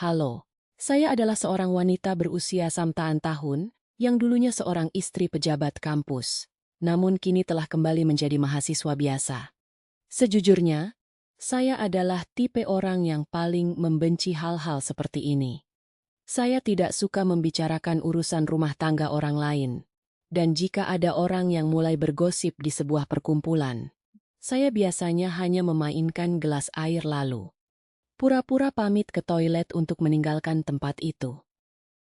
Halo, saya adalah seorang wanita berusia samtaan tahun yang dulunya seorang istri pejabat kampus, namun kini telah kembali menjadi mahasiswa biasa. Sejujurnya, saya adalah tipe orang yang paling membenci hal-hal seperti ini. Saya tidak suka membicarakan urusan rumah tangga orang lain, dan jika ada orang yang mulai bergosip di sebuah perkumpulan, saya biasanya hanya memainkan gelas air lalu pura-pura pamit ke toilet untuk meninggalkan tempat itu.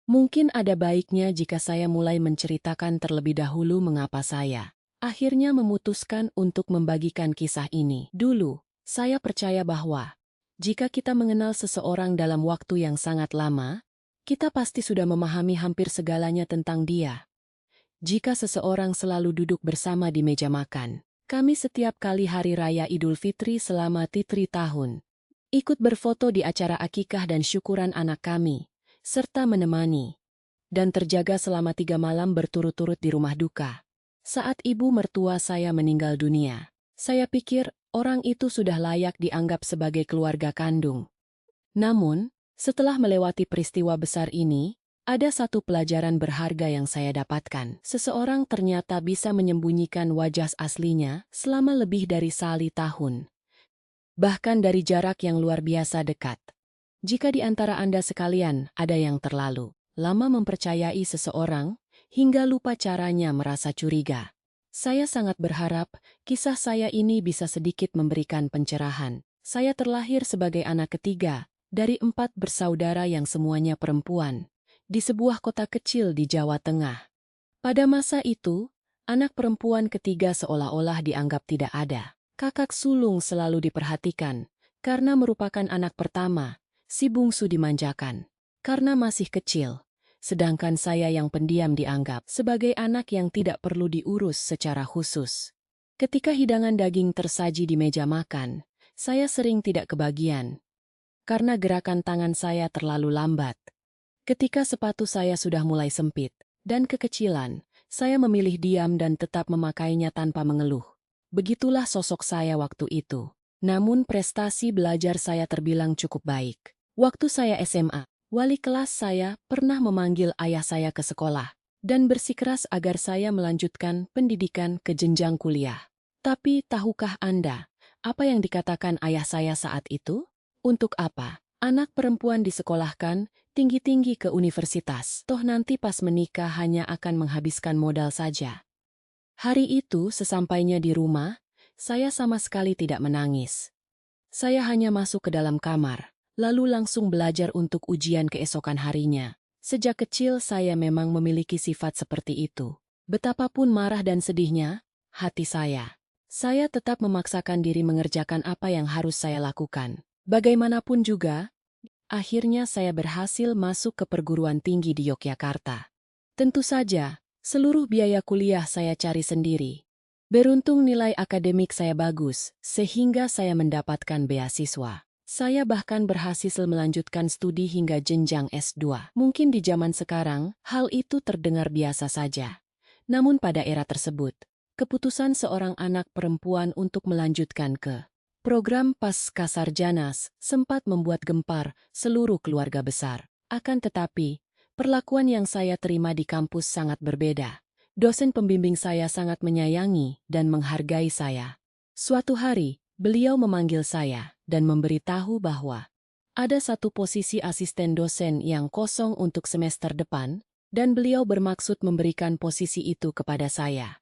Mungkin ada baiknya jika saya mulai menceritakan terlebih dahulu mengapa saya akhirnya memutuskan untuk membagikan kisah ini. Dulu, saya percaya bahwa jika kita mengenal seseorang dalam waktu yang sangat lama, kita pasti sudah memahami hampir segalanya tentang dia. Jika seseorang selalu duduk bersama di meja makan, kami setiap kali hari raya Idul Fitri selama 3 tahun, ikut berfoto di acara akikah dan syukuran anak kami, serta menemani, dan terjaga selama 3 malam berturut-turut di rumah duka. Saat ibu mertua saya meninggal dunia, saya pikir orang itu sudah layak dianggap sebagai keluarga kandung. Namun, setelah melewati peristiwa besar ini, ada satu pelajaran berharga yang saya dapatkan. Seseorang ternyata bisa menyembunyikan wajah aslinya selama lebih dari 1 tahun. Bahkan dari jarak yang luar biasa dekat. Jika di antara Anda sekalian ada yang terlalu lama mempercayai seseorang, hingga lupa caranya merasa curiga, saya sangat berharap kisah saya ini bisa sedikit memberikan pencerahan. Saya terlahir sebagai anak ketiga dari 4 bersaudara yang semuanya perempuan, di sebuah kota kecil di Jawa Tengah. Pada masa itu, anak perempuan ketiga seolah-olah dianggap tidak ada. Kakak sulung selalu diperhatikan, karena merupakan anak pertama, si bungsu dimanjakan, karena masih kecil. Sedangkan saya yang pendiam dianggap sebagai anak yang tidak perlu diurus secara khusus. Ketika hidangan daging tersaji di meja makan, saya sering tidak kebagian, karena gerakan tangan saya terlalu lambat. Ketika sepatu saya sudah mulai sempit dan kekecilan, saya memilih diam dan tetap memakainya tanpa mengeluh. Begitulah sosok saya waktu itu. Namun prestasi belajar saya terbilang cukup baik. Waktu saya SMA, wali kelas saya pernah memanggil ayah saya ke sekolah dan bersikeras agar saya melanjutkan pendidikan ke jenjang kuliah. Tapi tahukah Anda apa yang dikatakan ayah saya saat itu? Untuk apa anak perempuan disekolahkan tinggi-tinggi ke universitas? Toh nanti pas menikah hanya akan menghabiskan modal saja. Hari itu, sesampainya di rumah, saya sama sekali tidak menangis. Saya hanya masuk ke dalam kamar, lalu langsung belajar untuk ujian keesokan harinya. Sejak kecil saya memang memiliki sifat seperti itu. Betapapun marah dan sedihnya, hati saya tetap memaksakan diri mengerjakan apa yang harus saya lakukan. Bagaimanapun juga, akhirnya saya berhasil masuk ke perguruan tinggi di Yogyakarta. Tentu saja, seluruh biaya kuliah saya cari sendiri. Beruntung nilai akademik saya bagus, sehingga saya mendapatkan beasiswa. Saya bahkan berhasil melanjutkan studi hingga jenjang S2. Mungkin di zaman sekarang, hal itu terdengar biasa saja. Namun pada era tersebut, keputusan seorang anak perempuan untuk melanjutkan ke program Pascasarjana sempat membuat gempar seluruh keluarga besar. Akan tetapi, perlakuan yang saya terima di kampus sangat berbeda. Dosen pembimbing saya sangat menyayangi dan menghargai saya. Suatu hari, beliau memanggil saya dan memberitahu bahwa ada satu posisi asisten dosen yang kosong untuk semester depan, dan beliau bermaksud memberikan posisi itu kepada saya.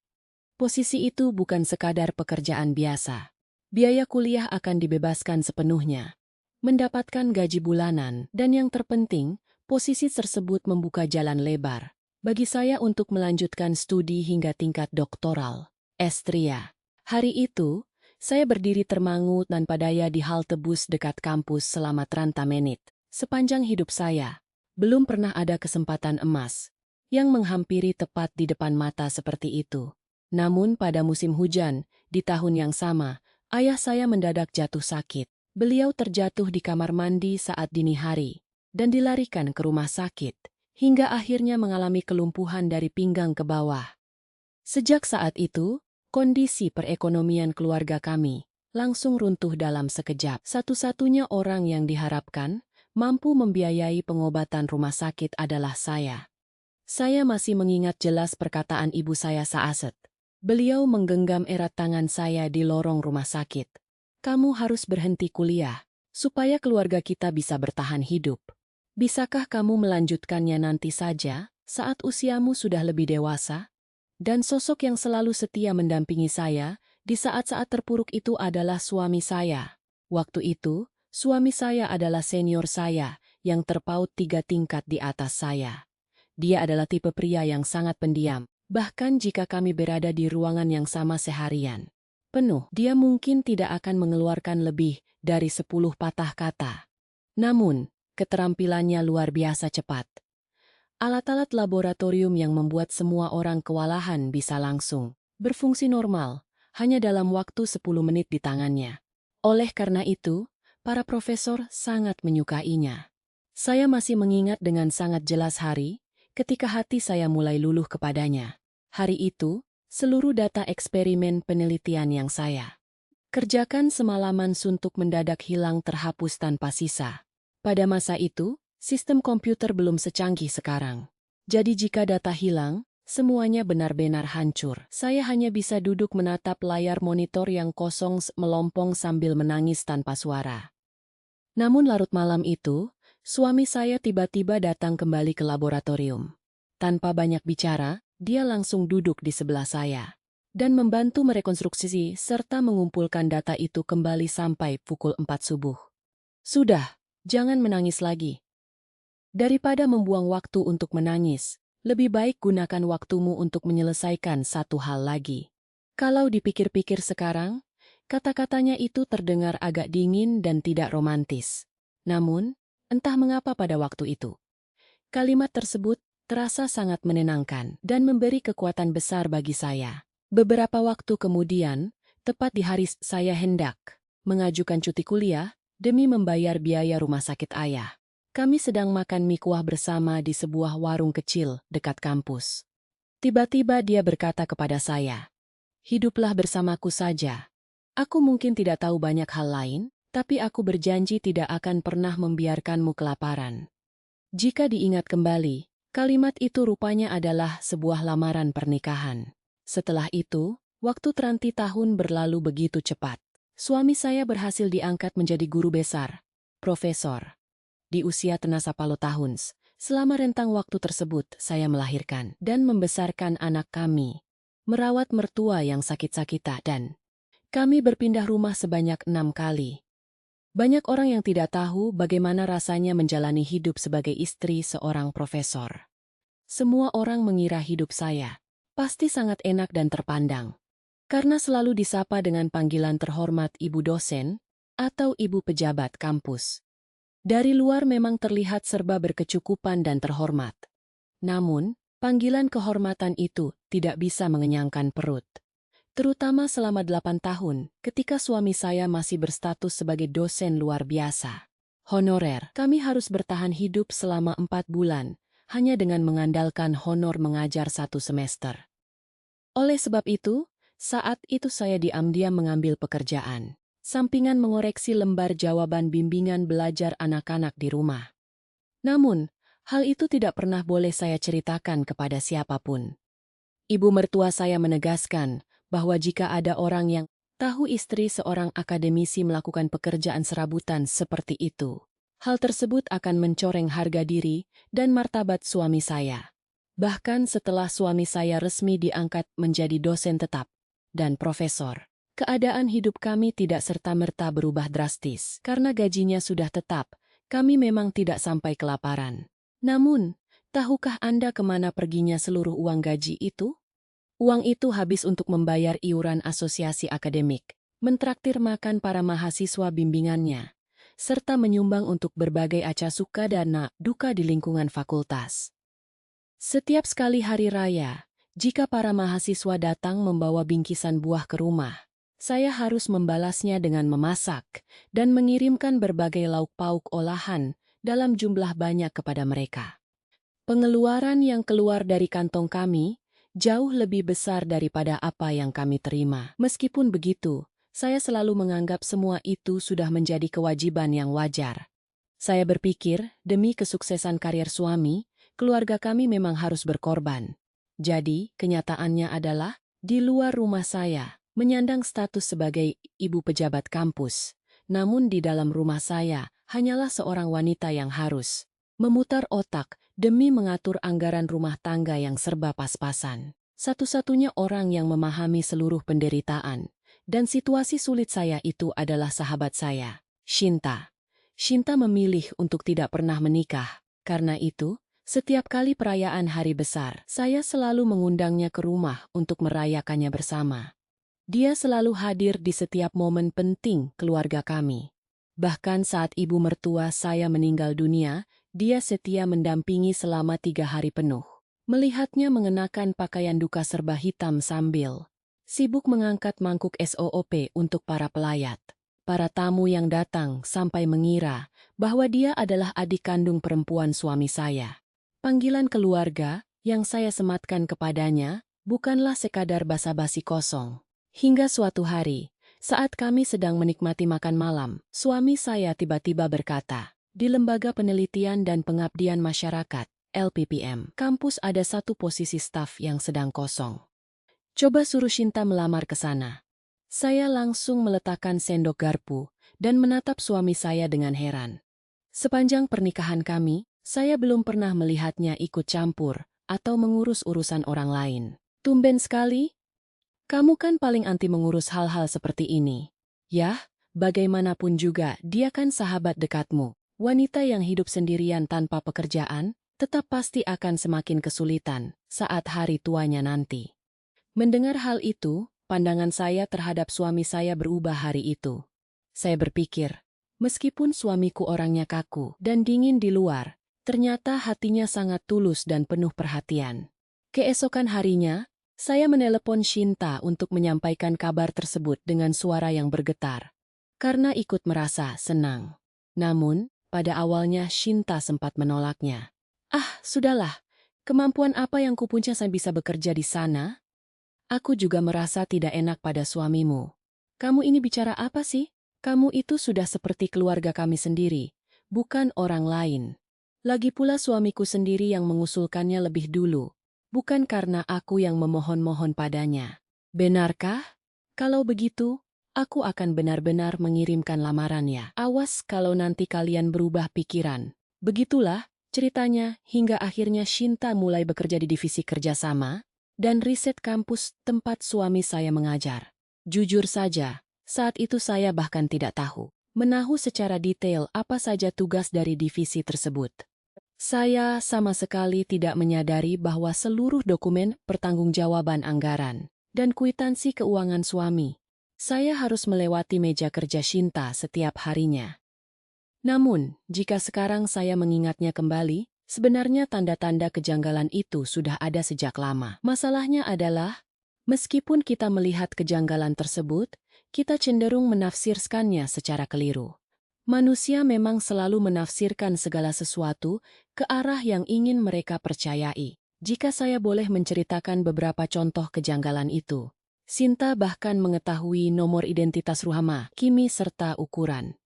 Posisi itu bukan sekadar pekerjaan biasa. Biaya kuliah akan dibebaskan sepenuhnya, mendapatkan gaji bulanan, dan yang terpenting, posisi tersebut membuka jalan lebar bagi saya untuk melanjutkan studi hingga tingkat doktoral, S3. Hari itu, saya berdiri termangu tanpa daya di halte bus dekat kampus selama 30 menit. Sepanjang hidup saya, belum pernah ada kesempatan emas yang menghampiri tepat di depan mata seperti itu. Namun pada musim hujan, di tahun yang sama, ayah saya mendadak jatuh sakit. Beliau terjatuh di kamar mandi saat dini hari dan dilarikan ke rumah sakit, hingga akhirnya mengalami kelumpuhan dari pinggang ke bawah. Sejak saat itu, kondisi perekonomian keluarga kami langsung runtuh dalam sekejap. Satu-satunya orang yang diharapkan mampu membiayai pengobatan rumah sakit adalah saya. Saya masih mengingat jelas perkataan ibu saya Saaset. Beliau menggenggam erat tangan saya di lorong rumah sakit. Kamu harus berhenti kuliah, supaya keluarga kita bisa bertahan hidup. Bisakah kamu melanjutkannya nanti saja, saat usiamu sudah lebih dewasa? Dan sosok yang selalu setia mendampingi saya, di saat-saat terpuruk itu adalah suami saya. Waktu itu, suami saya adalah senior saya, yang terpaut 3 tingkat di atas saya. Dia adalah tipe pria yang sangat pendiam, bahkan jika kami berada di ruangan yang sama seharian penuh, dia mungkin tidak akan mengeluarkan lebih dari 10 patah kata. Namun, keterampilannya luar biasa cepat. Alat-alat laboratorium yang membuat semua orang kewalahan bisa langsung berfungsi normal, hanya dalam waktu 10 menit di tangannya. Oleh karena itu, para profesor sangat menyukainya. Saya masih mengingat dengan sangat jelas hari, ketika hati saya mulai luluh kepadanya. Hari itu, seluruh data eksperimen penelitian yang saya kerjakan semalaman suntuk mendadak hilang terhapus tanpa sisa. Pada masa itu, sistem komputer belum secanggih sekarang. Jadi jika data hilang, semuanya benar-benar hancur. Saya hanya bisa duduk menatap layar monitor yang kosong melompong sambil menangis tanpa suara. Namun larut malam itu, suami saya tiba-tiba datang kembali ke laboratorium. Tanpa banyak bicara, dia langsung duduk di sebelah saya dan membantu merekonstruksi serta mengumpulkan data itu kembali sampai pukul 4 subuh. Sudah, jangan menangis lagi. Daripada membuang waktu untuk menangis, lebih baik gunakan waktumu untuk menyelesaikan satu hal lagi. Kalau dipikir-pikir sekarang, kata-katanya itu terdengar agak dingin dan tidak romantis. Namun, entah mengapa pada waktu itu, kalimat tersebut terasa sangat menenangkan dan memberi kekuatan besar bagi saya. Beberapa waktu kemudian, tepat di hari saya hendak mengajukan cuti kuliah demi membayar biaya rumah sakit ayah. Kami sedang makan mie kuah bersama di sebuah warung kecil dekat kampus. Tiba-tiba dia berkata kepada saya, "Hiduplah bersamaku saja. Aku mungkin tidak tahu banyak hal lain, tapi aku berjanji tidak akan pernah membiarkanmu kelaparan." Jika diingat kembali, kalimat itu rupanya adalah sebuah lamaran pernikahan. Setelah itu, waktu teranti tahun berlalu begitu cepat. Suami saya berhasil diangkat menjadi guru besar, profesor. Di usia tenasa palo tahun, selama rentang waktu tersebut saya melahirkan dan membesarkan anak kami, merawat mertua yang sakit-sakitan, dan kami berpindah rumah sebanyak 6 kali. Banyak orang yang tidak tahu bagaimana rasanya menjalani hidup sebagai istri seorang profesor. Semua orang mengira hidup saya pasti sangat enak dan terpandang, karena selalu disapa dengan panggilan terhormat ibu dosen atau ibu pejabat kampus. Dari luar memang terlihat serba berkecukupan dan terhormat. Namun, panggilan kehormatan itu tidak bisa mengenyangkan perut. Terutama selama 8 tahun, ketika suami saya masih berstatus sebagai dosen luar biasa honorer. Kami harus bertahan hidup selama 4 bulan, hanya dengan mengandalkan honor mengajar 1 semester. Oleh sebab itu, saat itu saya diam-diam mengambil pekerjaan sampingan mengoreksi lembar jawaban bimbingan belajar anak-anak di rumah. Namun, hal itu tidak pernah boleh saya ceritakan kepada siapapun. Ibu mertua saya menegaskan bahwa jika ada orang yang tahu istri seorang akademisi melakukan pekerjaan serabutan seperti itu, hal tersebut akan mencoreng harga diri dan martabat suami saya. Bahkan setelah suami saya resmi diangkat menjadi dosen tetap dan profesor, keadaan hidup kami tidak serta-merta berubah drastis. Karena gajinya sudah tetap, kami memang tidak sampai kelaparan. Namun, tahukah Anda kemana perginya seluruh uang gaji itu? Uang itu habis untuk membayar iuran asosiasi akademik, mentraktir makan para mahasiswa bimbingannya, serta menyumbang untuk berbagai acara suka dan duka di lingkungan fakultas. Setiap sekali hari raya, jika para mahasiswa datang membawa bingkisan buah ke rumah, saya harus membalasnya dengan memasak dan mengirimkan berbagai lauk pauk olahan dalam jumlah banyak kepada mereka. Pengeluaran yang keluar dari kantong kami jauh lebih besar daripada apa yang kami terima. Meskipun begitu, saya selalu menganggap semua itu sudah menjadi kewajiban yang wajar. Saya berpikir, demi kesuksesan karier suami, keluarga kami memang harus berkorban. Jadi, kenyataannya adalah, di luar rumah saya, menyandang status sebagai ibu pejabat kampus. Namun di dalam rumah saya, hanyalah seorang wanita yang harus memutar otak demi mengatur anggaran rumah tangga yang serba pas-pasan. Satu-satunya orang yang memahami seluruh penderitaan dan situasi sulit saya itu adalah sahabat saya, Shinta. Shinta memilih untuk tidak pernah menikah. Karena itu, setiap kali perayaan hari besar, saya selalu mengundangnya ke rumah untuk merayakannya bersama. Dia selalu hadir di setiap momen penting keluarga kami. Bahkan saat ibu mertua saya meninggal dunia, dia setia mendampingi selama 3 hari penuh. Melihatnya mengenakan pakaian duka serba hitam sambil sibuk mengangkat mangkuk SOP untuk para pelayat. Para tamu yang datang sampai mengira bahwa dia adalah adik kandung perempuan suami saya. Panggilan keluarga yang saya sematkan kepadanya bukanlah sekadar basa-basi kosong. Hingga suatu hari, saat kami sedang menikmati makan malam, suami saya tiba-tiba berkata, di Lembaga Penelitian dan Pengabdian Masyarakat, LPPM, kampus ada satu posisi staf yang sedang kosong. Coba suruh Shinta melamar ke sana. Saya langsung meletakkan sendok garpu dan menatap suami saya dengan heran. Sepanjang pernikahan kami, saya belum pernah melihatnya ikut campur atau mengurus urusan orang lain. Tumben sekali. Kamu kan paling anti mengurus hal-hal seperti ini. Yah, bagaimanapun juga dia kan sahabat dekatmu. Wanita yang hidup sendirian tanpa pekerjaan, tetap pasti akan semakin kesulitan saat hari tuanya nanti. Mendengar hal itu, pandangan saya terhadap suami saya berubah hari itu. Saya berpikir, meskipun suamiku orangnya kaku dan dingin di luar, ternyata hatinya sangat tulus dan penuh perhatian. Keesokan harinya, saya menelepon Shinta untuk menyampaikan kabar tersebut dengan suara yang bergetar, karena ikut merasa senang. Namun, pada awalnya Shinta sempat menolaknya. Ah, sudahlah, kemampuan apa yang kupunya saya bisa bekerja di sana? Aku juga merasa tidak enak pada suamimu. Kamu ini bicara apa sih? Kamu itu sudah seperti keluarga kami sendiri, bukan orang lain. Lagi pula suamiku sendiri yang mengusulkannya lebih dulu, bukan karena aku yang memohon-mohon padanya. Benarkah? Kalau begitu, aku akan benar-benar mengirimkan lamarannya. Awas kalau nanti kalian berubah pikiran. Begitulah ceritanya hingga akhirnya Shinta mulai bekerja di divisi kerjasama dan riset kampus tempat suami saya mengajar. Jujur saja, saat itu saya bahkan tidak tahu secara detail apa saja tugas dari divisi tersebut. Saya sama sekali tidak menyadari bahwa seluruh dokumen pertanggungjawaban anggaran dan kwitansi keuangan suami, saya harus melewati meja kerja Shinta setiap harinya. Namun, jika sekarang saya mengingatnya kembali, sebenarnya tanda-tanda kejanggalan itu sudah ada sejak lama. Masalahnya adalah, meskipun kita melihat kejanggalan tersebut, kita cenderung menafsirkannya secara keliru. Manusia memang selalu menafsirkan segala sesuatu ke arah yang ingin mereka percayai. Jika saya boleh menceritakan beberapa contoh kejanggalan itu, Shinta bahkan mengetahui nomor identitas Ruhama, Kimi serta ukuran.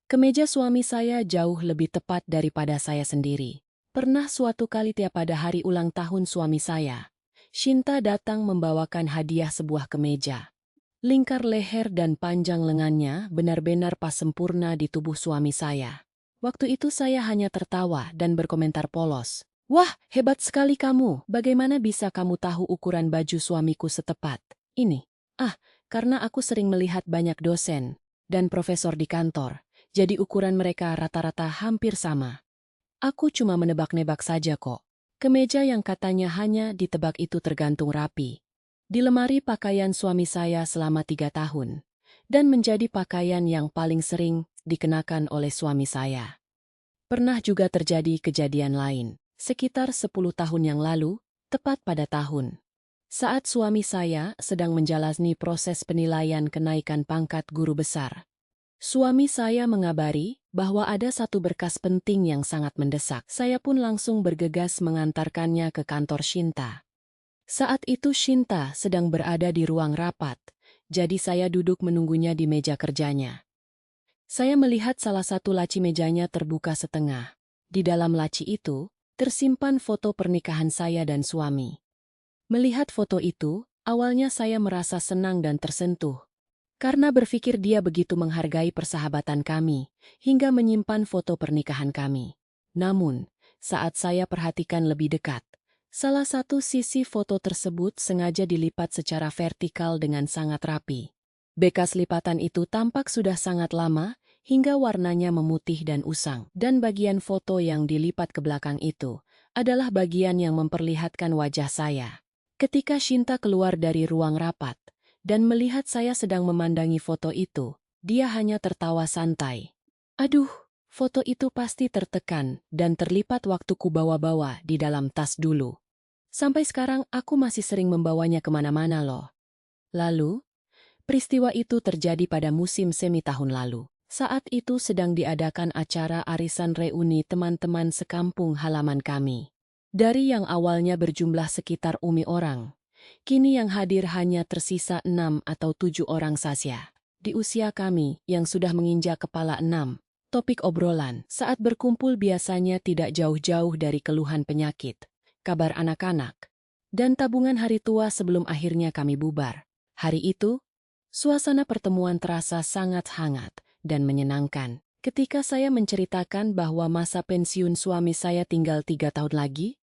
Kemeja suami saya jauh lebih tepat daripada saya sendiri. Pernah suatu kali tiap pada hari ulang tahun suami saya, Shinta datang membawakan hadiah sebuah kemeja. Lingkar leher dan panjang lengannya benar-benar pas sempurna di tubuh suami saya. Waktu itu saya hanya tertawa dan berkomentar polos. Wah, hebat sekali kamu. Bagaimana bisa kamu tahu ukuran baju suamiku setepat ini? Karena aku sering melihat banyak dosen dan profesor di kantor. Jadi ukuran mereka rata-rata hampir sama. Aku cuma menebak-nebak saja kok. Kemeja yang katanya hanya ditebak itu tergantung rapi di lemari pakaian suami saya selama 3 tahun, dan menjadi pakaian yang paling sering dikenakan oleh suami saya. Pernah juga terjadi kejadian lain, sekitar 10 tahun yang lalu, tepat pada tahun saat suami saya sedang menjalani proses penilaian kenaikan pangkat guru besar. Suami saya mengabari bahwa ada satu berkas penting yang sangat mendesak. Saya pun langsung bergegas mengantarkannya ke kantor Shinta. Saat itu Shinta sedang berada di ruang rapat, jadi saya duduk menunggunya di meja kerjanya. Saya melihat salah satu laci mejanya terbuka setengah. Di dalam laci itu, tersimpan foto pernikahan saya dan suami. Melihat foto itu, awalnya saya merasa senang dan tersentuh. Karena berpikir dia begitu menghargai persahabatan kami, hingga menyimpan foto pernikahan kami. Namun, saat saya perhatikan lebih dekat, salah satu sisi foto tersebut sengaja dilipat secara vertikal dengan sangat rapi. Bekas lipatan itu tampak sudah sangat lama, hingga warnanya memutih dan usang. Dan bagian foto yang dilipat ke belakang itu adalah bagian yang memperlihatkan wajah saya. Ketika Shinta keluar dari ruang rapat dan melihat saya sedang memandangi foto itu, dia hanya tertawa santai. Aduh, foto itu pasti tertekan dan terlipat waktu ku bawa-bawa di dalam tas dulu. Sampai sekarang aku masih sering membawanya kemana-mana loh. Lalu, peristiwa itu terjadi pada musim semi tahun lalu. Saat itu sedang diadakan acara arisan reuni teman-teman sekampung halaman kami. Dari yang awalnya berjumlah sekitar 1000 orang, kini yang hadir hanya tersisa 6 atau 7 orang saja. Di usia kami yang sudah menginjak kepala 6, topik obrolan saat berkumpul biasanya tidak jauh-jauh dari keluhan penyakit, kabar anak-anak, dan tabungan hari tua sebelum akhirnya kami bubar. Hari itu, suasana pertemuan terasa sangat hangat dan menyenangkan. Ketika saya menceritakan bahwa masa pensiun suami saya tinggal 3 tahun lagi,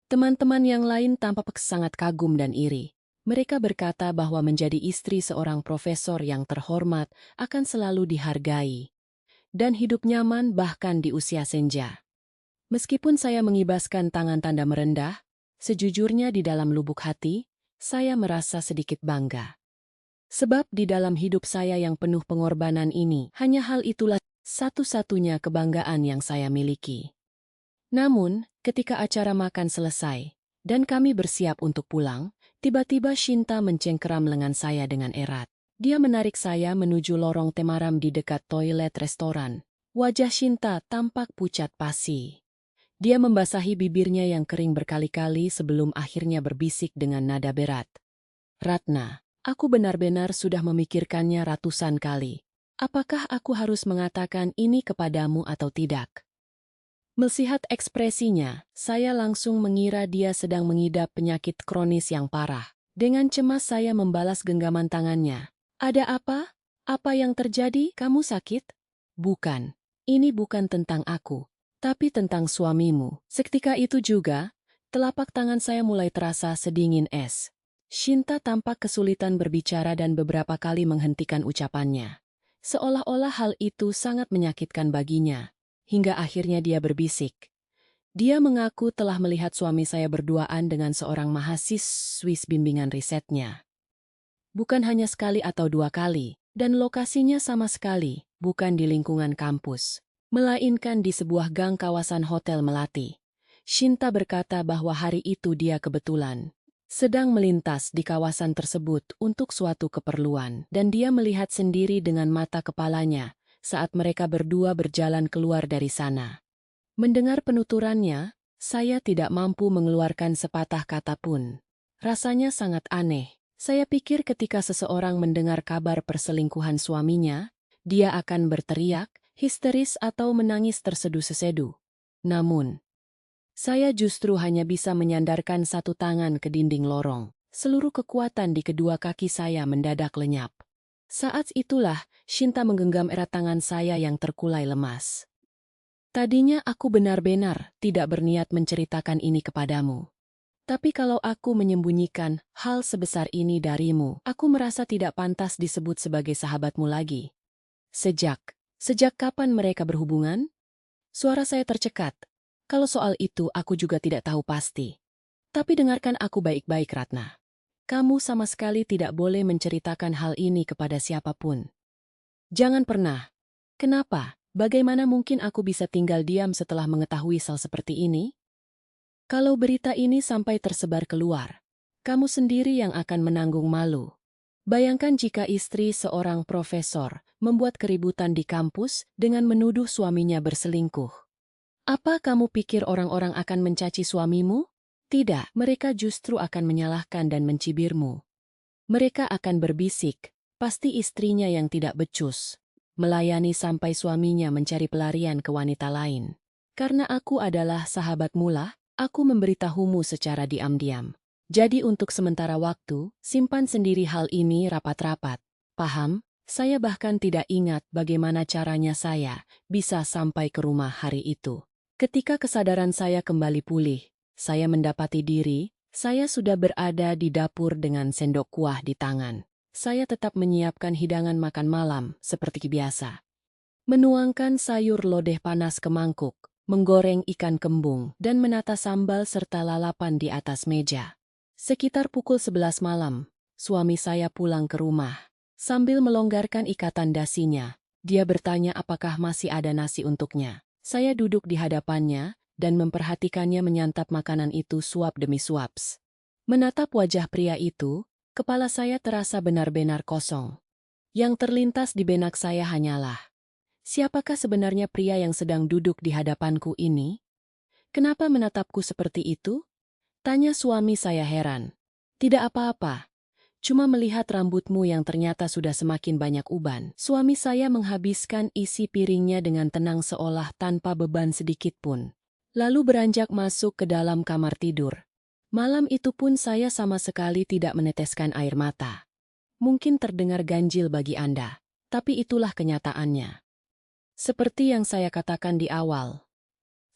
teman-teman yang lain tampak sangat kagum dan iri. Mereka berkata bahwa menjadi istri seorang profesor yang terhormat akan selalu dihargai dan hidup nyaman bahkan di usia senja. Meskipun saya mengibaskan tangan tanda merendah, sejujurnya di dalam lubuk hati, saya merasa sedikit bangga. Sebab di dalam hidup saya yang penuh pengorbanan ini, hanya hal itulah satu-satunya kebanggaan yang saya miliki. Namun, ketika acara makan selesai, dan kami bersiap untuk pulang, tiba-tiba Shinta mencengkeram lengan saya dengan erat. Dia menarik saya menuju lorong temaram di dekat toilet restoran. Wajah Shinta tampak pucat pasi. Dia membasahi bibirnya yang kering berkali-kali sebelum akhirnya berbisik dengan nada berat. Ratna, aku benar-benar sudah memikirkannya ratusan kali. Apakah aku harus mengatakan ini kepadamu atau tidak? Melihat ekspresinya, saya langsung mengira dia sedang mengidap penyakit kronis yang parah. Dengan cemas saya membalas genggaman tangannya. Ada apa? Apa yang terjadi? Kamu sakit? Bukan. Ini bukan tentang aku, tapi tentang suamimu. Seketika itu juga, telapak tangan saya mulai terasa sedingin es. Shinta tampak kesulitan berbicara dan beberapa kali menghentikan ucapannya. Seolah-olah hal itu sangat menyakitkan baginya. Hingga akhirnya dia berbisik. Dia mengaku telah melihat suami saya berduaan dengan seorang mahasiswi bimbingan risetnya. Bukan hanya sekali atau 2 kali, dan lokasinya sama sekali bukan di lingkungan kampus, melainkan di sebuah gang kawasan Hotel Melati. Shinta berkata bahwa hari itu dia kebetulan sedang melintas di kawasan tersebut untuk suatu keperluan, dan dia melihat sendiri dengan mata kepalanya saat mereka berdua berjalan keluar dari sana. Mendengar penuturannya, saya tidak mampu mengeluarkan sepatah kata pun. Rasanya sangat aneh. Saya pikir ketika seseorang mendengar kabar perselingkuhan suaminya, dia akan berteriak, histeris atau menangis tersedu-sesedu. Namun, saya justru hanya bisa menyandarkan satu tangan ke dinding lorong. Seluruh kekuatan di kedua kaki saya mendadak lenyap. Saat itulah, Shinta menggenggam erat tangan saya yang terkulai lemas. Tadinya aku benar-benar tidak berniat menceritakan ini kepadamu. Tapi kalau aku menyembunyikan hal sebesar ini darimu, aku merasa tidak pantas disebut sebagai sahabatmu lagi. Sejak kapan mereka berhubungan? Suara saya tercekat. Kalau soal itu aku juga tidak tahu pasti. Tapi dengarkan aku baik-baik, Ratna. Kamu sama sekali tidak boleh menceritakan hal ini kepada siapapun. Jangan pernah. Kenapa? Bagaimana mungkin aku bisa tinggal diam setelah mengetahui hal seperti ini? Kalau berita ini sampai tersebar keluar, kamu sendiri yang akan menanggung malu. Bayangkan jika istri seorang profesor membuat keributan di kampus dengan menuduh suaminya berselingkuh. Apa kamu pikir orang-orang akan mencaci suamimu? Tidak, mereka justru akan menyalahkan dan mencibirmu. Mereka akan berbisik, pasti istrinya yang tidak becus. melayani sampai suaminya mencari pelarian ke wanita lain. Karena aku adalah sahabat mula, aku memberitahumu secara diam-diam. Jadi untuk sementara waktu, simpan sendiri hal ini rapat-rapat. Paham? Saya bahkan tidak ingat bagaimana caranya saya bisa sampai ke rumah hari itu. Ketika kesadaran saya kembali pulih, saya mendapati diri, saya sudah berada di dapur dengan sendok kuah di tangan. Saya tetap menyiapkan hidangan makan malam seperti biasa. Menuangkan sayur lodeh panas ke mangkuk, menggoreng ikan kembung, dan menata sambal serta lalapan di atas meja. Sekitar pukul 11 malam, suami saya pulang ke rumah. Sambil melonggarkan ikatan dasinya, dia bertanya apakah masih ada nasi untuknya. Saya duduk di hadapannya dan memperhatikannya menyantap makanan itu suap demi suap. Menatap wajah pria itu, kepala saya terasa benar-benar kosong. Yang terlintas di benak saya hanyalah, siapakah sebenarnya pria yang sedang duduk di hadapanku ini? Kenapa menatapku seperti itu? Tanya suami saya heran. Tidak apa-apa, cuma melihat rambutmu yang ternyata sudah semakin banyak uban. Suami saya menghabiskan isi piringnya dengan tenang seolah tanpa beban sedikit pun. Lalu beranjak masuk ke dalam kamar tidur. Malam itu pun saya sama sekali tidak meneteskan air mata. Mungkin terdengar ganjil bagi Anda, tapi itulah kenyataannya. Seperti yang saya katakan di awal,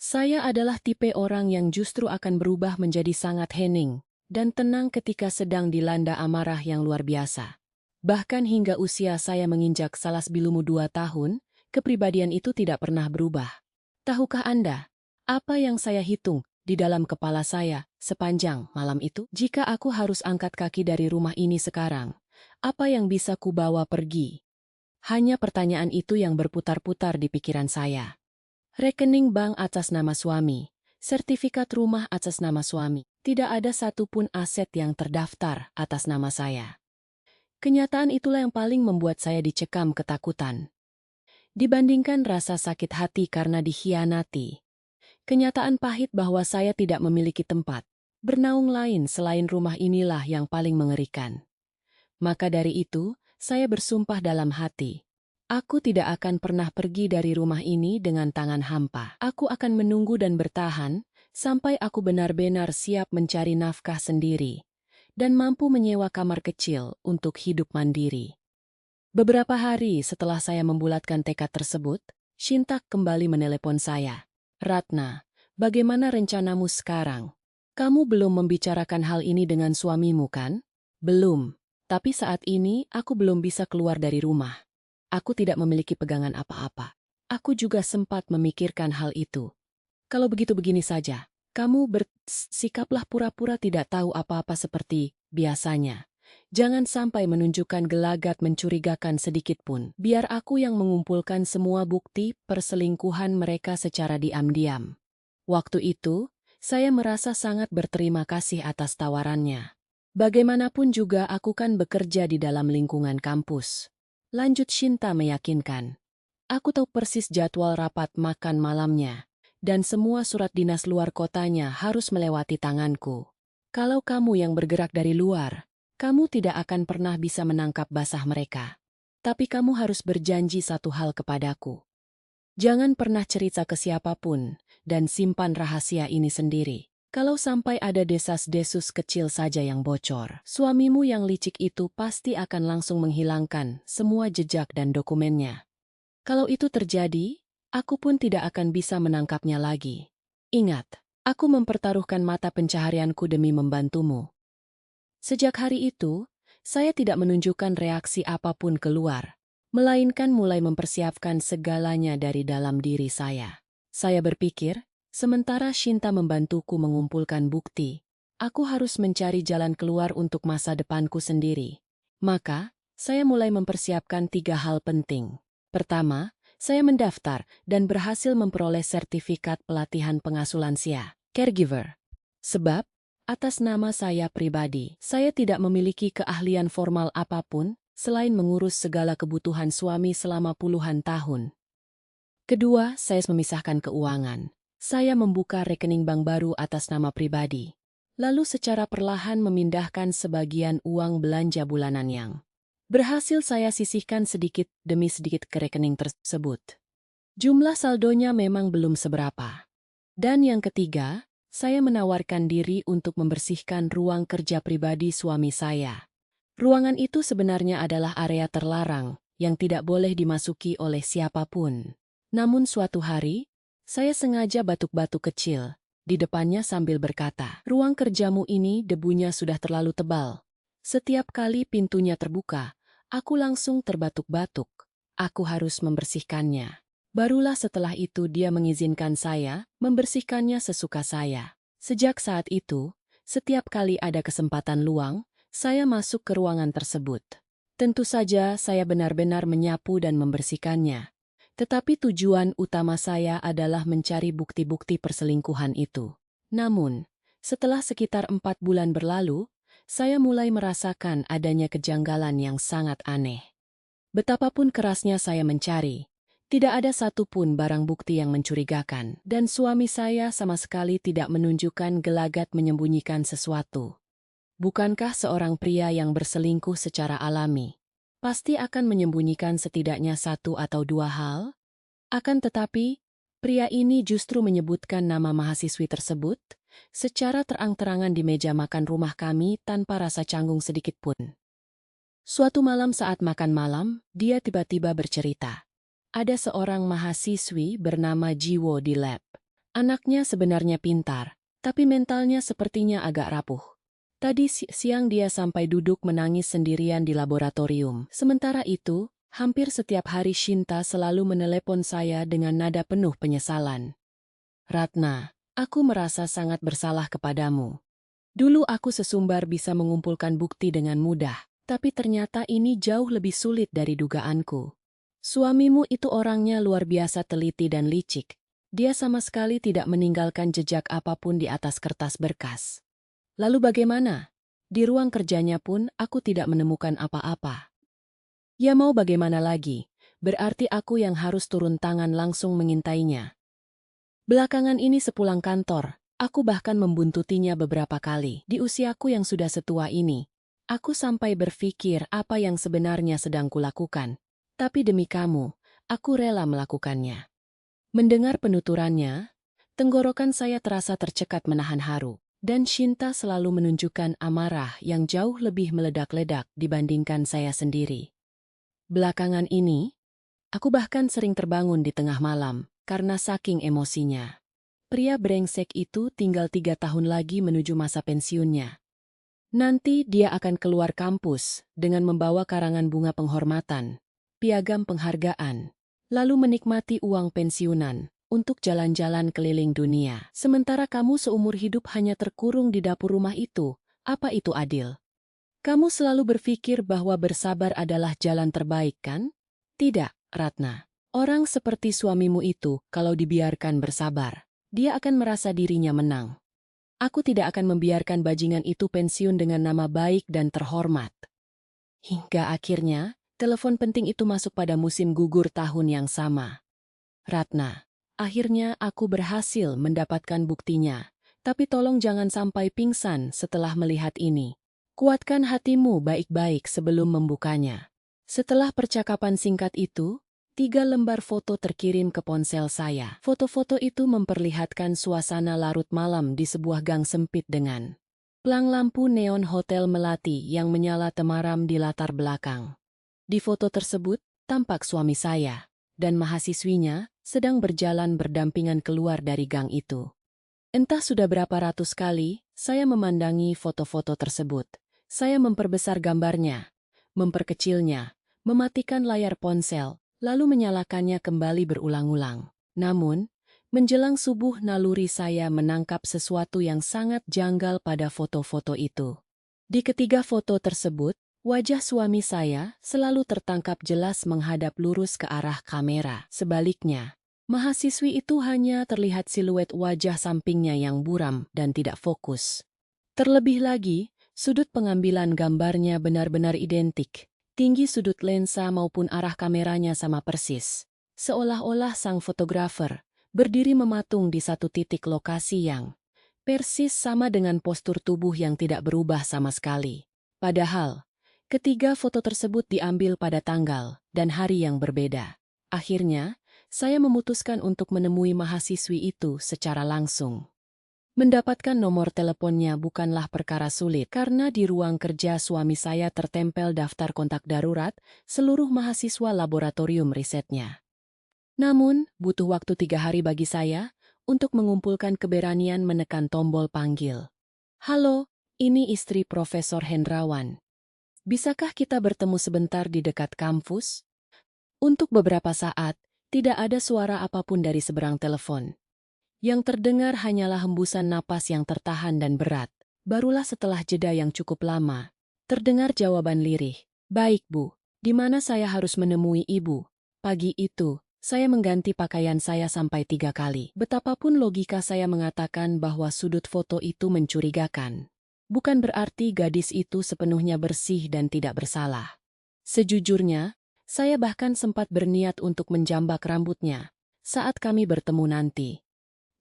saya adalah tipe orang yang justru akan berubah menjadi sangat hening dan tenang ketika sedang dilanda amarah yang luar biasa. Bahkan hingga usia saya menginjak 2 tahun, kepribadian itu tidak pernah berubah. Tahukah Anda, apa yang saya hitung di dalam kepala saya sepanjang malam itu? Jika aku harus angkat kaki dari rumah ini sekarang, apa yang bisa kubawa pergi? Hanya pertanyaan itu yang berputar-putar di pikiran saya. Rekening bank atas nama suami, sertifikat rumah atas nama suami, tidak ada satupun aset yang terdaftar atas nama saya. Kenyataan itulah yang paling membuat saya dicekam ketakutan. Dibandingkan rasa sakit hati karena dikhianati, kenyataan pahit bahwa saya tidak memiliki tempat bernaung lain selain rumah inilah yang paling mengerikan. Maka dari itu, saya bersumpah dalam hati, aku tidak akan pernah pergi dari rumah ini dengan tangan hampa. Aku akan menunggu dan bertahan sampai aku benar-benar siap mencari nafkah sendiri dan mampu menyewa kamar kecil untuk hidup mandiri. Beberapa hari setelah saya membulatkan tekad tersebut, Shintak kembali menelepon saya. Ratna, bagaimana rencanamu sekarang? Kamu belum membicarakan hal ini dengan suamimu kan? Belum, tapi saat ini aku belum bisa keluar dari rumah. Aku tidak memiliki pegangan apa-apa. Aku juga sempat memikirkan hal itu. Kalau begitu begini saja, kamu bersikaplah pura-pura tidak tahu apa-apa seperti biasanya. Jangan sampai menunjukkan gelagat mencurigakan sedikit pun. Biar aku yang mengumpulkan semua bukti perselingkuhan mereka secara diam-diam. Waktu itu, saya merasa sangat berterima kasih atas tawarannya. Bagaimanapun juga aku kan bekerja di dalam lingkungan kampus. Lanjut Shinta meyakinkan. Aku tahu persis jadwal rapat makan malamnya, dan semua surat dinas luar kotanya harus melewati tanganku. Kalau kamu yang bergerak dari luar, kamu tidak akan pernah bisa menangkap basah mereka. Tapi kamu harus berjanji satu hal kepadaku. Jangan pernah cerita ke siapapun, dan simpan rahasia ini sendiri. Kalau sampai ada desas-desus kecil saja yang bocor, suamimu yang licik itu pasti akan langsung menghilangkan semua jejak dan dokumennya. Kalau itu terjadi, aku pun tidak akan bisa menangkapnya lagi. Ingat, aku mempertaruhkan mata pencaharianku demi membantumu. Sejak hari itu, saya tidak menunjukkan reaksi apapun keluar, melainkan mulai mempersiapkan segalanya dari dalam diri saya. Saya berpikir, sementara Shinta membantuku mengumpulkan bukti, aku harus mencari jalan keluar untuk masa depanku sendiri. Maka, saya mulai mempersiapkan 3 hal penting. Pertama, saya mendaftar dan berhasil memperoleh sertifikat pelatihan pengasuh lansia, caregiver. Sebab, atas nama saya pribadi, saya tidak memiliki keahlian formal apapun selain mengurus segala kebutuhan suami selama puluhan tahun. Kedua, saya memisahkan keuangan. Saya membuka rekening bank baru atas nama pribadi. Lalu secara perlahan memindahkan sebagian uang belanja bulanan yang Berhasil saya sisihkan sedikit demi sedikit ke rekening tersebut. Jumlah saldonya memang belum seberapa. Dan yang ketiga, saya menawarkan diri untuk membersihkan ruang kerja pribadi suami saya. Ruangan itu sebenarnya adalah area terlarang yang tidak boleh dimasuki oleh siapapun. Namun suatu hari, saya sengaja batuk-batuk kecil di depannya sambil berkata, "Ruang kerjamu ini debunya sudah terlalu tebal. Setiap kali pintunya terbuka, aku langsung terbatuk-batuk. Aku harus membersihkannya." Barulah setelah itu dia mengizinkan saya membersihkannya sesuka saya. Sejak saat itu, setiap kali ada kesempatan luang, saya masuk ke ruangan tersebut. Tentu saja saya benar-benar menyapu dan membersihkannya. Tetapi tujuan utama saya adalah mencari bukti-bukti perselingkuhan itu. Namun, setelah sekitar 4 bulan berlalu, saya mulai merasakan adanya kejanggalan yang sangat aneh. Betapapun kerasnya saya mencari, tidak ada satupun barang bukti yang mencurigakan, dan suami saya sama sekali tidak menunjukkan gelagat menyembunyikan sesuatu. Bukankah seorang pria yang berselingkuh secara alami pasti akan menyembunyikan setidaknya satu atau dua hal? Akan tetapi, pria ini justru menyebutkan nama mahasiswi tersebut secara terang-terangan di meja makan rumah kami tanpa rasa canggung sedikit pun. Suatu malam saat makan malam, dia tiba-tiba bercerita. Ada seorang mahasiswi bernama Jiwo di lab. Anaknya sebenarnya pintar, tapi mentalnya sepertinya agak rapuh. Tadi siang dia sampai duduk menangis sendirian di laboratorium. Sementara itu, hampir setiap hari Shinta selalu menelepon saya dengan nada penuh penyesalan. "Ratna, aku merasa sangat bersalah kepadamu. Dulu aku sesumbar bisa mengumpulkan bukti dengan mudah, tapi ternyata ini jauh lebih sulit dari dugaanku. Suamimu itu orangnya luar biasa teliti dan licik. Dia sama sekali tidak meninggalkan jejak apapun di atas kertas berkas. Lalu bagaimana? Di ruang kerjanya pun aku tidak menemukan apa-apa. Ya mau bagaimana lagi? Berarti aku yang harus turun tangan langsung mengintainya. Belakangan ini sepulang kantor, aku bahkan membuntutinya beberapa kali. Di usiaku yang sudah setua ini, aku sampai berpikir apa yang sebenarnya sedang kulakukan. Tapi demi kamu, aku rela melakukannya." Mendengar penuturannya, tenggorokan saya terasa tercekat menahan haru, dan Shinta selalu menunjukkan amarah yang jauh lebih meledak-ledak dibandingkan saya sendiri. Belakangan ini, aku bahkan sering terbangun di tengah malam karena saking emosinya. Pria brengsek itu tinggal 3 tahun lagi menuju masa pensiunnya. Nanti dia akan keluar kampus dengan membawa karangan bunga penghormatan, piagam penghargaan, lalu menikmati uang pensiunan untuk jalan-jalan keliling dunia. Sementara kamu seumur hidup hanya terkurung di dapur rumah itu. Apa itu adil? Kamu selalu berpikir bahwa bersabar adalah jalan terbaik, kan? Tidak, Ratna. Orang seperti suamimu itu, kalau dibiarkan bersabar, dia akan merasa dirinya menang. Aku tidak akan membiarkan bajingan itu pensiun dengan nama baik dan terhormat. Hingga akhirnya, telepon penting itu masuk pada musim gugur tahun yang sama. "Ratna, akhirnya aku berhasil mendapatkan buktinya. Tapi tolong jangan sampai pingsan setelah melihat ini. Kuatkan hatimu baik-baik sebelum membukanya." Setelah percakapan singkat itu, 3 lembar foto terkirim ke ponsel saya. Foto-foto itu memperlihatkan suasana larut malam di sebuah gang sempit dengan pelang lampu neon Hotel Melati yang menyala temaram di latar belakang. Di foto tersebut, tampak suami saya dan mahasiswinya sedang berjalan berdampingan keluar dari gang itu. Entah sudah berapa ratus kali saya memandangi foto-foto tersebut. Saya memperbesar gambarnya, memperkecilnya, mematikan layar ponsel, lalu menyalakannya kembali berulang-ulang. Namun, menjelang subuh naluri saya menangkap sesuatu yang sangat janggal pada foto-foto itu. Di ketiga foto tersebut, wajah suami saya selalu tertangkap jelas menghadap lurus ke arah kamera. Sebaliknya, mahasiswi itu hanya terlihat siluet wajah sampingnya yang buram dan tidak fokus. Terlebih lagi, sudut pengambilan gambarnya benar-benar identik. Tinggi sudut lensa maupun arah kameranya sama persis. Seolah-olah sang fotografer berdiri mematung di satu titik lokasi yang persis sama dengan postur tubuh yang tidak berubah sama sekali. Padahal, Ketiga foto tersebut diambil pada tanggal dan hari yang berbeda. Akhirnya, saya memutuskan untuk menemui mahasiswi itu secara langsung. Mendapatkan nomor teleponnya bukanlah perkara sulit karena di ruang kerja suami saya tertempel daftar kontak darurat seluruh mahasiswa laboratorium risetnya. Namun, butuh waktu 3 hari bagi saya untuk mengumpulkan keberanian menekan tombol panggil. Halo, ini istri Profesor Hendrawan. Bisakah kita bertemu sebentar di dekat kampus? Untuk beberapa saat, tidak ada suara apapun dari seberang telepon. Yang terdengar hanyalah hembusan napas yang tertahan dan berat. Barulah setelah jeda yang cukup lama, terdengar jawaban lirih. Baik, Bu. Di mana saya harus menemui Ibu? Pagi itu, saya mengganti pakaian saya sampai 3 kali. Betapapun logika saya mengatakan bahwa sudut foto itu mencurigakan. Bukan berarti gadis itu sepenuhnya bersih dan tidak bersalah. Sejujurnya, saya bahkan sempat berniat untuk menjambak rambutnya saat kami bertemu nanti.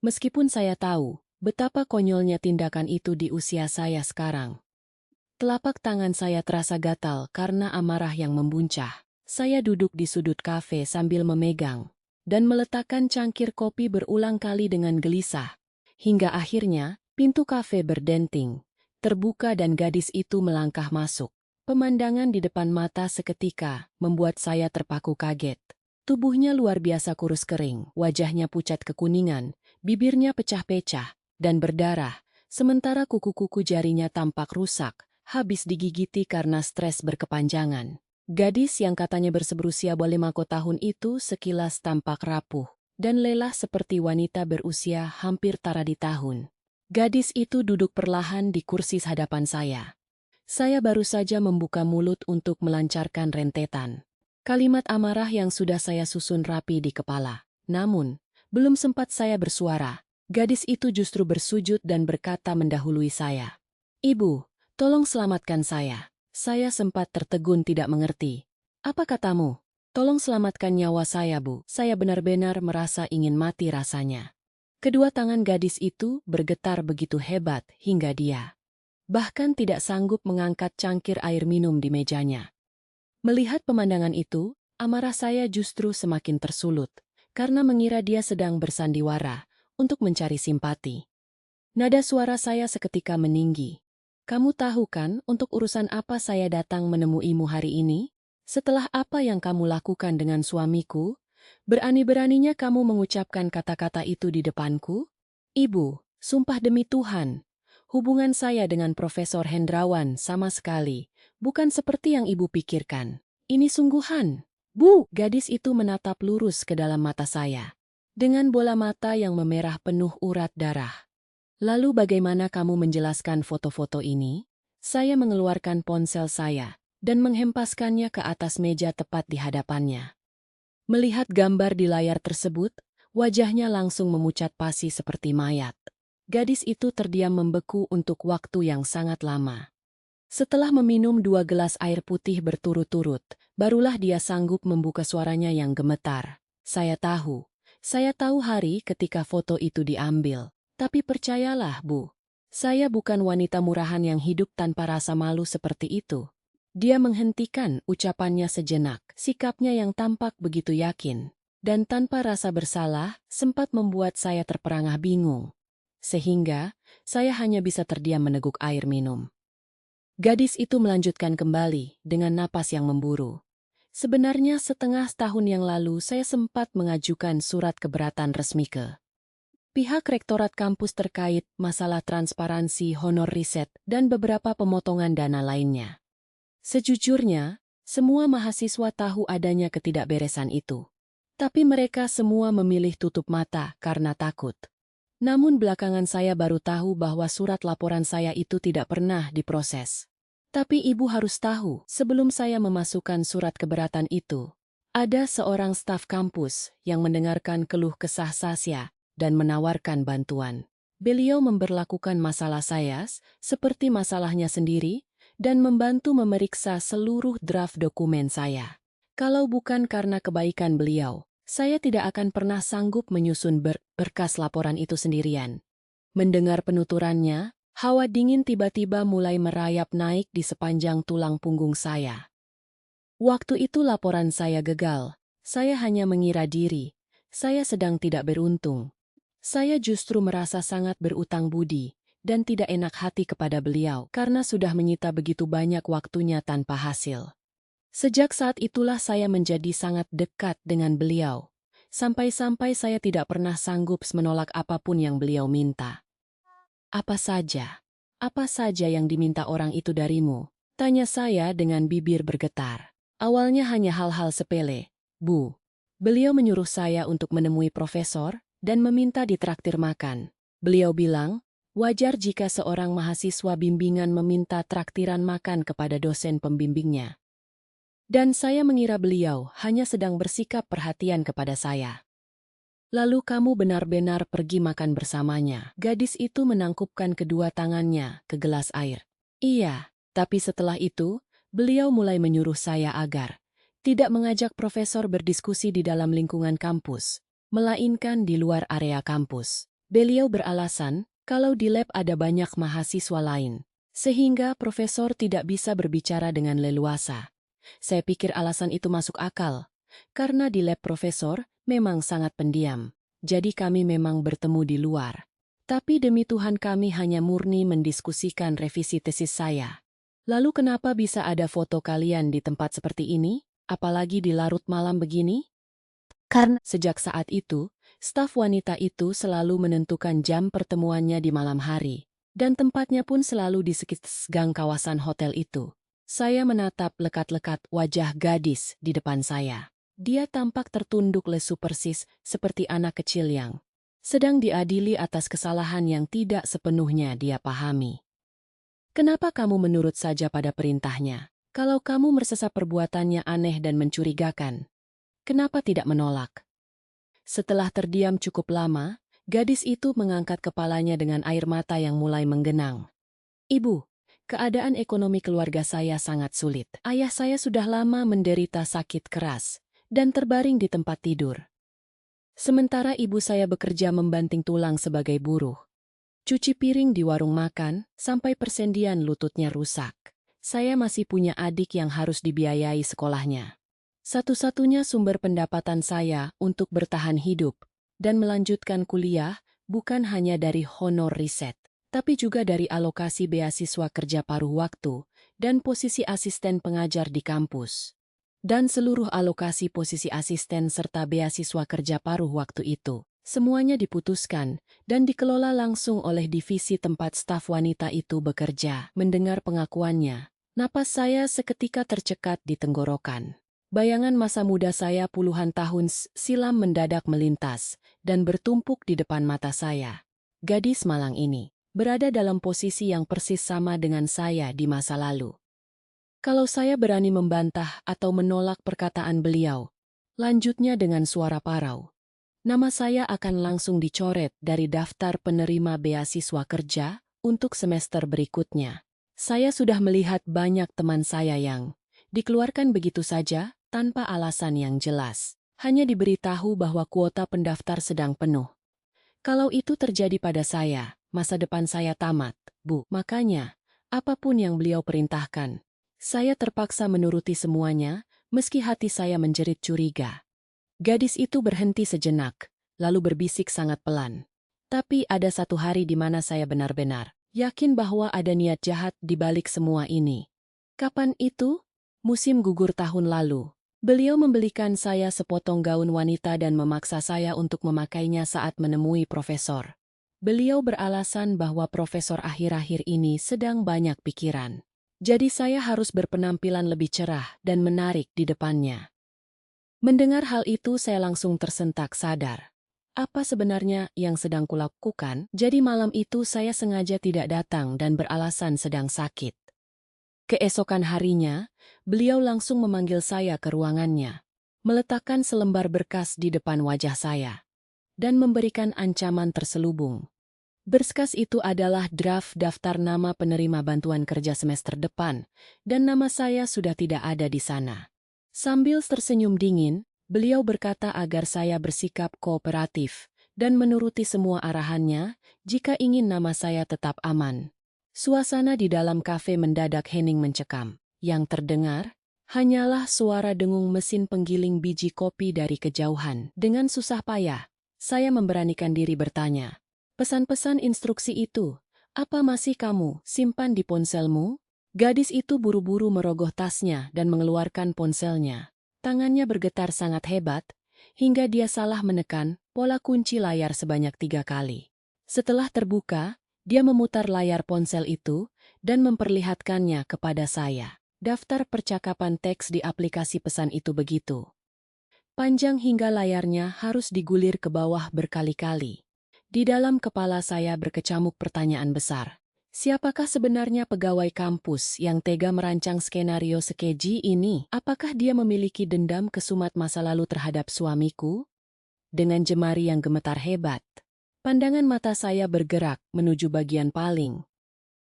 Meskipun saya tahu betapa konyolnya tindakan itu di usia saya sekarang. Telapak tangan saya terasa gatal karena amarah yang membuncah. Saya duduk di sudut kafe sambil memegang dan meletakkan cangkir kopi berulang kali dengan gelisah. Hingga akhirnya, pintu kafe berdenting, terbuka dan gadis itu melangkah masuk. Pemandangan di depan mata seketika membuat saya terpaku kaget. Tubuhnya luar biasa kurus kering, wajahnya pucat kekuningan, bibirnya pecah-pecah dan berdarah, sementara kuku-kuku jarinya tampak rusak, habis digigiti karena stres berkepanjangan. Gadis yang katanya berusia 5 tahun itu sekilas tampak rapuh dan lelah seperti wanita berusia hampir tara di tahun. Gadis itu duduk perlahan di kursi hadapan saya. Saya baru saja membuka mulut untuk melancarkan rentetan kalimat amarah yang sudah saya susun rapi di kepala. Namun, belum sempat saya bersuara, gadis itu justru bersujud dan berkata mendahului saya. Ibu, tolong selamatkan saya. Saya sempat tertegun tidak mengerti. Apa katamu? Tolong selamatkan nyawa saya, Bu. Saya benar-benar merasa ingin mati rasanya. Kedua tangan gadis itu bergetar begitu hebat hingga dia bahkan tidak sanggup mengangkat cangkir air minum di mejanya. Melihat pemandangan itu, amarah saya justru semakin tersulut, karena mengira dia sedang bersandiwara untuk mencari simpati. Nada suara saya seketika meninggi. Kamu tahu kan untuk urusan apa saya datang menemuimu hari ini? Setelah apa yang kamu lakukan dengan suamiku, berani-beraninya kamu mengucapkan kata-kata itu di depanku? Ibu, sumpah demi Tuhan, hubungan saya dengan Profesor Hendrawan sama sekali bukan seperti yang ibu pikirkan. Ini sungguhan. Bu, gadis itu menatap lurus ke dalam mata saya, dengan bola mata yang memerah penuh urat darah. Lalu bagaimana kamu menjelaskan foto-foto ini? Saya mengeluarkan ponsel saya dan menghempaskannya ke atas meja tepat di hadapannya. Melihat gambar di layar tersebut, wajahnya langsung memucat pasi seperti mayat. Gadis itu terdiam membeku untuk waktu yang sangat lama. Setelah meminum 2 gelas air putih berturut-turut, barulah dia sanggup membuka suaranya yang gemetar. Saya tahu hari ketika foto itu diambil. Tapi percayalah, Bu, saya bukan wanita murahan yang hidup tanpa rasa malu seperti itu. Dia menghentikan ucapannya sejenak, sikapnya yang tampak begitu yakin, dan tanpa rasa bersalah, sempat membuat saya terperangah bingung. Sehingga, saya hanya bisa terdiam meneguk air minum. Gadis itu melanjutkan kembali dengan napas yang memburu. Sebenarnya setengah tahun yang lalu saya sempat mengajukan surat keberatan resmi ke pihak rektorat kampus terkait masalah transparansi honor riset dan beberapa pemotongan dana lainnya. Sejujurnya, semua mahasiswa tahu adanya ketidakberesan itu. Tapi mereka semua memilih tutup mata karena takut. Namun belakangan saya baru tahu bahwa surat laporan saya itu tidak pernah diproses. Tapi ibu harus tahu, sebelum saya memasukkan surat keberatan itu, ada seorang staf kampus yang mendengarkan keluh kesah Sasya dan menawarkan bantuan. Beliau memperlakukan masalah saya seperti masalahnya sendiri dan membantu memeriksa seluruh draft dokumen saya. Kalau bukan karena kebaikan beliau, saya tidak akan pernah sanggup menyusun berkas laporan itu sendirian. Mendengar penuturannya, Hawa dingin tiba-tiba mulai merayap naik di sepanjang tulang punggung saya. Waktu itu laporan saya gagal. Saya hanya mengira diri. Saya sedang tidak beruntung. Saya justru merasa sangat berutang budi dan tidak enak hati kepada beliau karena sudah menyita begitu banyak waktunya tanpa hasil. Sejak saat itulah saya menjadi sangat dekat dengan beliau. Sampai-sampai saya tidak pernah sanggup menolak apapun yang beliau minta. Apa saja? Apa saja yang diminta orang itu darimu? Tanya saya dengan bibir bergetar. Awalnya hanya hal-hal sepele. Bu, beliau menyuruh saya untuk menemui profesor dan meminta ditraktir makan. Beliau bilang, wajar jika seorang mahasiswa bimbingan meminta traktiran makan kepada dosen pembimbingnya. Dan saya mengira beliau hanya sedang bersikap perhatian kepada saya. Lalu kamu benar-benar pergi makan bersamanya. Gadis itu menangkupkan kedua tangannya ke gelas air. Iya, tapi setelah itu, beliau mulai menyuruh saya agar tidak mengajak profesor berdiskusi di dalam lingkungan kampus, melainkan di luar area kampus. Beliau beralasan kalau di lab ada banyak mahasiswa lain, sehingga profesor tidak bisa berbicara dengan leluasa. Saya pikir alasan itu masuk akal, karena di lab profesor memang sangat pendiam. Jadi kami memang bertemu di luar. Tapi demi Tuhan kami hanya murni mendiskusikan revisi tesis saya. Lalu kenapa bisa ada foto kalian di tempat seperti ini, apalagi di larut malam begini? Karena sejak saat itu, staf wanita itu selalu menentukan jam pertemuannya di malam hari, dan tempatnya pun selalu di sekitar gang kawasan hotel itu. Saya menatap lekat-lekat wajah gadis di depan saya. Dia tampak tertunduk lesu persis seperti anak kecil yang sedang diadili atas kesalahan yang tidak sepenuhnya dia pahami. Kenapa kamu menurut saja pada perintahnya? Kalau kamu merasa perbuatannya aneh dan mencurigakan, kenapa tidak menolak? Setelah terdiam cukup lama, gadis itu mengangkat kepalanya dengan air mata yang mulai menggenang. Ibu, keadaan ekonomi keluarga saya sangat sulit. Ayah saya sudah lama menderita sakit keras dan terbaring di tempat tidur. Sementara ibu saya bekerja membanting tulang sebagai buruh. Cuci piring di warung makan, sampai persendian lututnya rusak. Saya masih punya adik yang harus dibiayai sekolahnya. Satu-satunya sumber pendapatan saya untuk bertahan hidup dan melanjutkan kuliah bukan hanya dari honor riset, tapi juga dari alokasi beasiswa kerja paruh waktu dan posisi asisten pengajar di kampus. Dan seluruh alokasi posisi asisten serta beasiswa kerja paruh waktu itu, semuanya diputuskan dan dikelola langsung oleh divisi tempat staf wanita itu bekerja. Mendengar pengakuannya, napas saya seketika tercekat di tenggorokan. Bayangan masa muda saya puluhan tahun silam mendadak melintas dan bertumpuk di depan mata saya. Gadis malang ini berada dalam posisi yang persis sama dengan saya di masa lalu. Kalau saya berani membantah atau menolak perkataan beliau, lanjutnya dengan suara parau, nama saya akan langsung dicoret dari daftar penerima beasiswa kerja untuk semester berikutnya. Saya sudah melihat banyak teman saya yang dikeluarkan begitu saja tanpa alasan yang jelas. Hanya diberitahu bahwa kuota pendaftar sedang penuh. Kalau itu terjadi pada saya, masa depan saya tamat, Bu. Makanya, apapun yang beliau perintahkan, saya terpaksa menuruti semuanya, meski hati saya menjerit curiga. Gadis itu berhenti sejenak, lalu berbisik sangat pelan. Tapi ada satu hari di mana saya benar-benar yakin bahwa ada niat jahat di balik semua ini. Kapan itu? Musim gugur tahun lalu. Beliau membelikan saya sepotong gaun wanita dan memaksa saya untuk memakainya saat menemui profesor. Beliau beralasan bahwa profesor akhir-akhir ini sedang banyak pikiran. Jadi saya harus berpenampilan lebih cerah dan menarik di depannya. Mendengar hal itu saya langsung tersentak sadar. Apa sebenarnya yang sedang kulakukan? Jadi malam itu saya sengaja tidak datang dan beralasan sedang sakit. Keesokan harinya, beliau langsung memanggil saya ke ruangannya, meletakkan selembar berkas di depan wajah saya, dan memberikan ancaman terselubung. Berkas itu adalah draft daftar nama penerima bantuan kerja semester depan, dan nama saya sudah tidak ada di sana. Sambil tersenyum dingin, beliau berkata agar saya bersikap kooperatif dan menuruti semua arahannya jika ingin nama saya tetap aman. Suasana di dalam kafe mendadak hening mencekam. Yang terdengar hanyalah suara dengung mesin penggiling biji kopi dari kejauhan. Dengan susah payah, saya memberanikan diri bertanya, "Pesan-pesan instruksi itu, apa masih kamu simpan di ponselmu?" Gadis itu buru-buru merogoh tasnya dan mengeluarkan ponselnya. Tangannya bergetar sangat hebat, hingga dia salah menekan pola kunci layar sebanyak 3 kali. Setelah terbuka, dia memutar layar ponsel itu dan memperlihatkannya kepada saya. Daftar percakapan teks di aplikasi pesan itu begitu panjang hingga layarnya harus digulir ke bawah berkali-kali. Di dalam kepala saya berkecamuk pertanyaan besar. Siapakah sebenarnya pegawai kampus yang tega merancang skenario sekeji ini? Apakah dia memiliki dendam kesumat masa lalu terhadap suamiku? Dengan jemari yang gemetar hebat, pandangan mata saya bergerak menuju bagian paling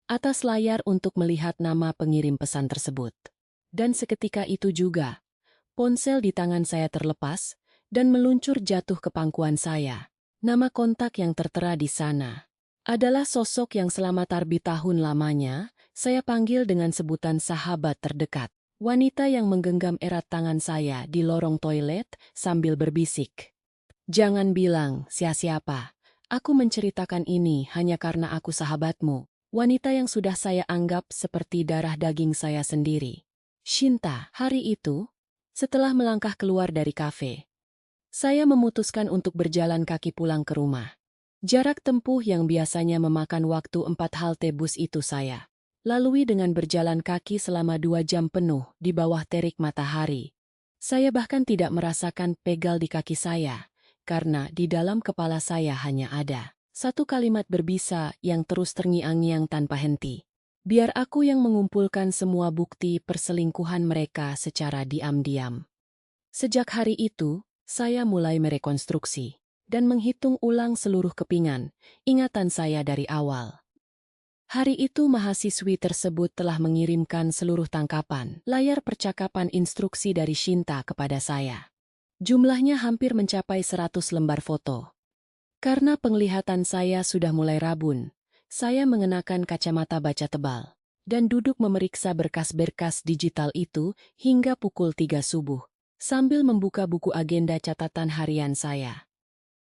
atas layar untuk melihat nama pengirim pesan tersebut. Dan seketika itu juga, ponsel di tangan saya terlepas dan meluncur jatuh ke pangkuan saya. Nama kontak yang tertera di sana adalah sosok yang selama tahun lamanya saya panggil dengan sebutan sahabat terdekat. Wanita yang menggenggam erat tangan saya di lorong toilet sambil berbisik, "Jangan bilang siapa-siapa. Aku menceritakan ini hanya karena aku sahabatmu." Wanita yang sudah saya anggap seperti darah daging saya sendiri. Shinta. Hari itu, setelah melangkah keluar dari kafe, saya memutuskan untuk berjalan kaki pulang ke rumah. Jarak tempuh yang biasanya memakan waktu 4 halte bus itu saya lalui dengan berjalan kaki selama 2 jam penuh di bawah terik matahari. Saya bahkan tidak merasakan pegal di kaki saya, karena di dalam kepala saya hanya ada satu kalimat berbisa yang terus terngiang-ngiang tanpa henti. Biar aku yang mengumpulkan semua bukti perselingkuhan mereka secara diam-diam. Sejak hari itu, saya mulai merekonstruksi dan menghitung ulang seluruh kepingan ingatan saya dari awal. Hari itu mahasiswi tersebut telah mengirimkan seluruh tangkapan layar percakapan instruksi dari Shinta kepada saya. Jumlahnya hampir mencapai 100 lembar foto. Karena penglihatan saya sudah mulai rabun, saya mengenakan kacamata baca tebal dan duduk memeriksa berkas-berkas digital itu hingga pukul 3 subuh, sambil membuka buku agenda catatan harian saya.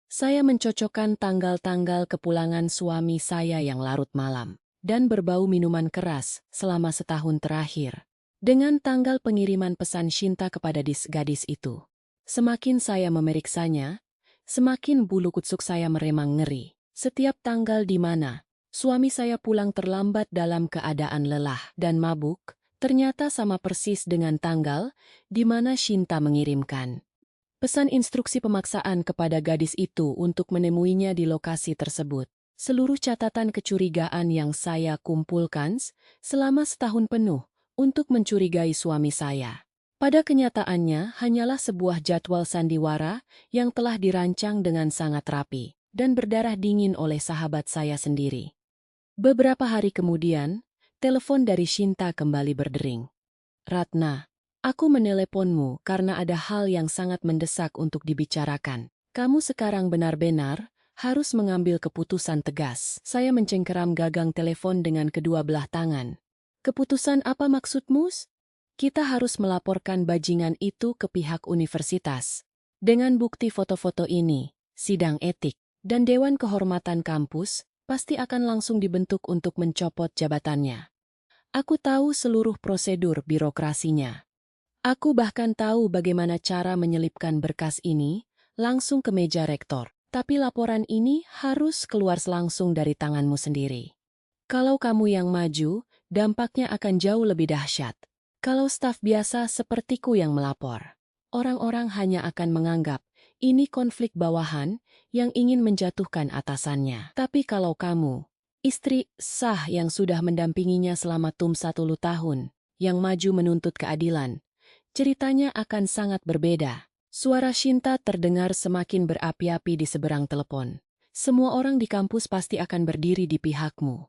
Saya mencocokkan tanggal-tanggal kepulangan suami saya yang larut malam dan berbau minuman keras selama setahun terakhir, dengan tanggal pengiriman pesan Shinta kepada gadis itu. Semakin saya memeriksanya, semakin bulu kutsuk saya meremang ngeri. Setiap tanggal di mana suami saya pulang terlambat dalam keadaan lelah dan mabuk, ternyata sama persis dengan tanggal di mana Shinta mengirimkan pesan instruksi pemaksaan kepada gadis itu untuk menemuinya di lokasi tersebut. Seluruh catatan kecurigaan yang saya kumpulkan selama setahun penuh untuk mencurigai suami saya, pada kenyataannya hanyalah sebuah jadwal sandiwara yang telah dirancang dengan sangat rapi dan berdarah dingin oleh sahabat saya sendiri. Beberapa hari kemudian, telepon dari Shinta kembali berdering. "Ratna, aku meneleponmu karena ada hal yang sangat mendesak untuk dibicarakan. Kamu sekarang benar-benar harus mengambil keputusan tegas." Saya mencengkeram gagang telepon dengan kedua belah tangan. "Keputusan apa maksudmu?" "Kita harus melaporkan bajingan itu ke pihak universitas. Dengan bukti foto-foto ini, sidang etik dan Dewan Kehormatan kampus pasti akan langsung dibentuk untuk mencopot jabatannya. Aku tahu seluruh prosedur birokrasinya. Aku bahkan tahu bagaimana cara menyelipkan berkas ini langsung ke meja rektor. Tapi laporan ini harus keluar langsung dari tanganmu sendiri. Kalau kamu yang maju, dampaknya akan jauh lebih dahsyat. Kalau staf biasa sepertiku yang melapor, orang-orang hanya akan menganggap ini konflik bawahan yang ingin menjatuhkan atasannya. Tapi kalau kamu, istri sah yang sudah mendampinginya selama 10 tahun, yang maju menuntut keadilan, ceritanya akan sangat berbeda." Suara Shinta terdengar semakin berapi-api di seberang telepon. "Semua orang di kampus pasti akan berdiri di pihakmu.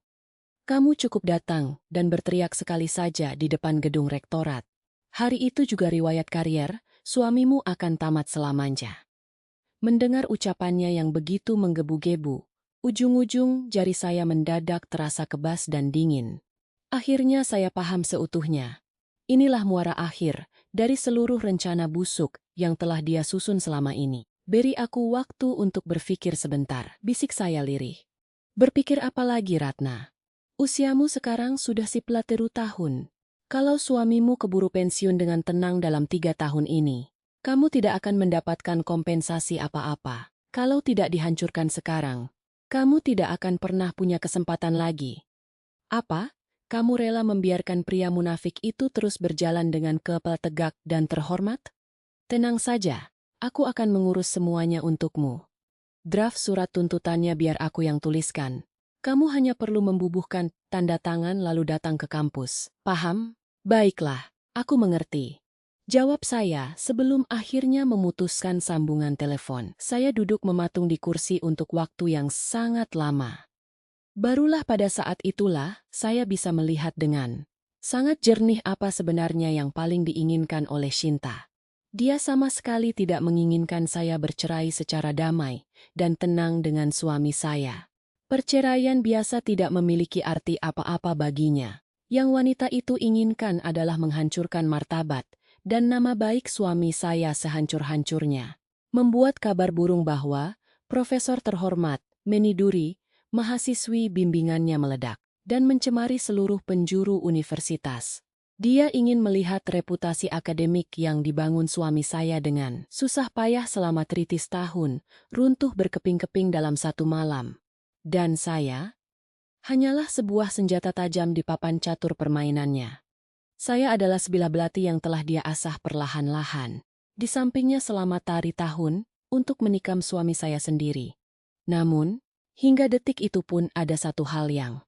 Kamu cukup datang dan berteriak sekali saja di depan gedung rektorat. Hari itu juga riwayat karier, suamimu akan tamat selamanya." Mendengar ucapannya yang begitu menggebu-gebu, Ujung-ujung jari saya mendadak terasa kebas dan dingin. Akhirnya saya paham seutuhnya. Inilah muara akhir dari seluruh rencana busuk yang telah dia susun selama ini. Beri aku waktu untuk berpikir sebentar, bisik saya lirih. Berpikir apa lagi, Ratna? Usiamu sekarang sudah 14 tahun. Kalau suamimu keburu pensiun dengan tenang dalam 3 tahun ini, kamu tidak akan mendapatkan kompensasi apa-apa. Kalau tidak dihancurkan sekarang, kamu tidak akan pernah punya kesempatan lagi. Apa? Kamu rela membiarkan pria munafik itu terus berjalan dengan kepala tegak dan terhormat? Tenang saja, aku akan mengurus semuanya untukmu. Draft surat tuntutannya biar aku yang tuliskan. Kamu hanya perlu membubuhkan tanda tangan lalu datang ke kampus. Paham? Baiklah, aku mengerti. Jawab saya sebelum akhirnya memutuskan sambungan telepon. Saya duduk mematung di kursi untuk waktu yang sangat lama. Barulah pada saat itulah saya bisa melihat dengan sangat jernih apa sebenarnya yang paling diinginkan oleh Shinta. Dia sama sekali tidak menginginkan saya bercerai secara damai dan tenang dengan suami saya. Perceraian biasa tidak memiliki arti apa-apa baginya. Yang wanita itu inginkan adalah menghancurkan martabat dan nama baik suami saya sehancur-hancurnya. Membuat kabar burung bahwa Profesor terhormat, Meniduri, mahasiswi bimbingannya meledak dan mencemari seluruh penjuru universitas. Dia ingin melihat reputasi akademik yang dibangun suami saya dengan susah payah selama 13 tahun, runtuh berkeping-keping dalam satu malam. Dan saya hanyalah sebuah senjata tajam di papan catur permainannya. Saya adalah sebilah belati yang telah dia asah perlahan-lahan. Di sampingnya selama tahun untuk menikam suami saya sendiri. Namun, hingga detik itu pun ada satu hal yang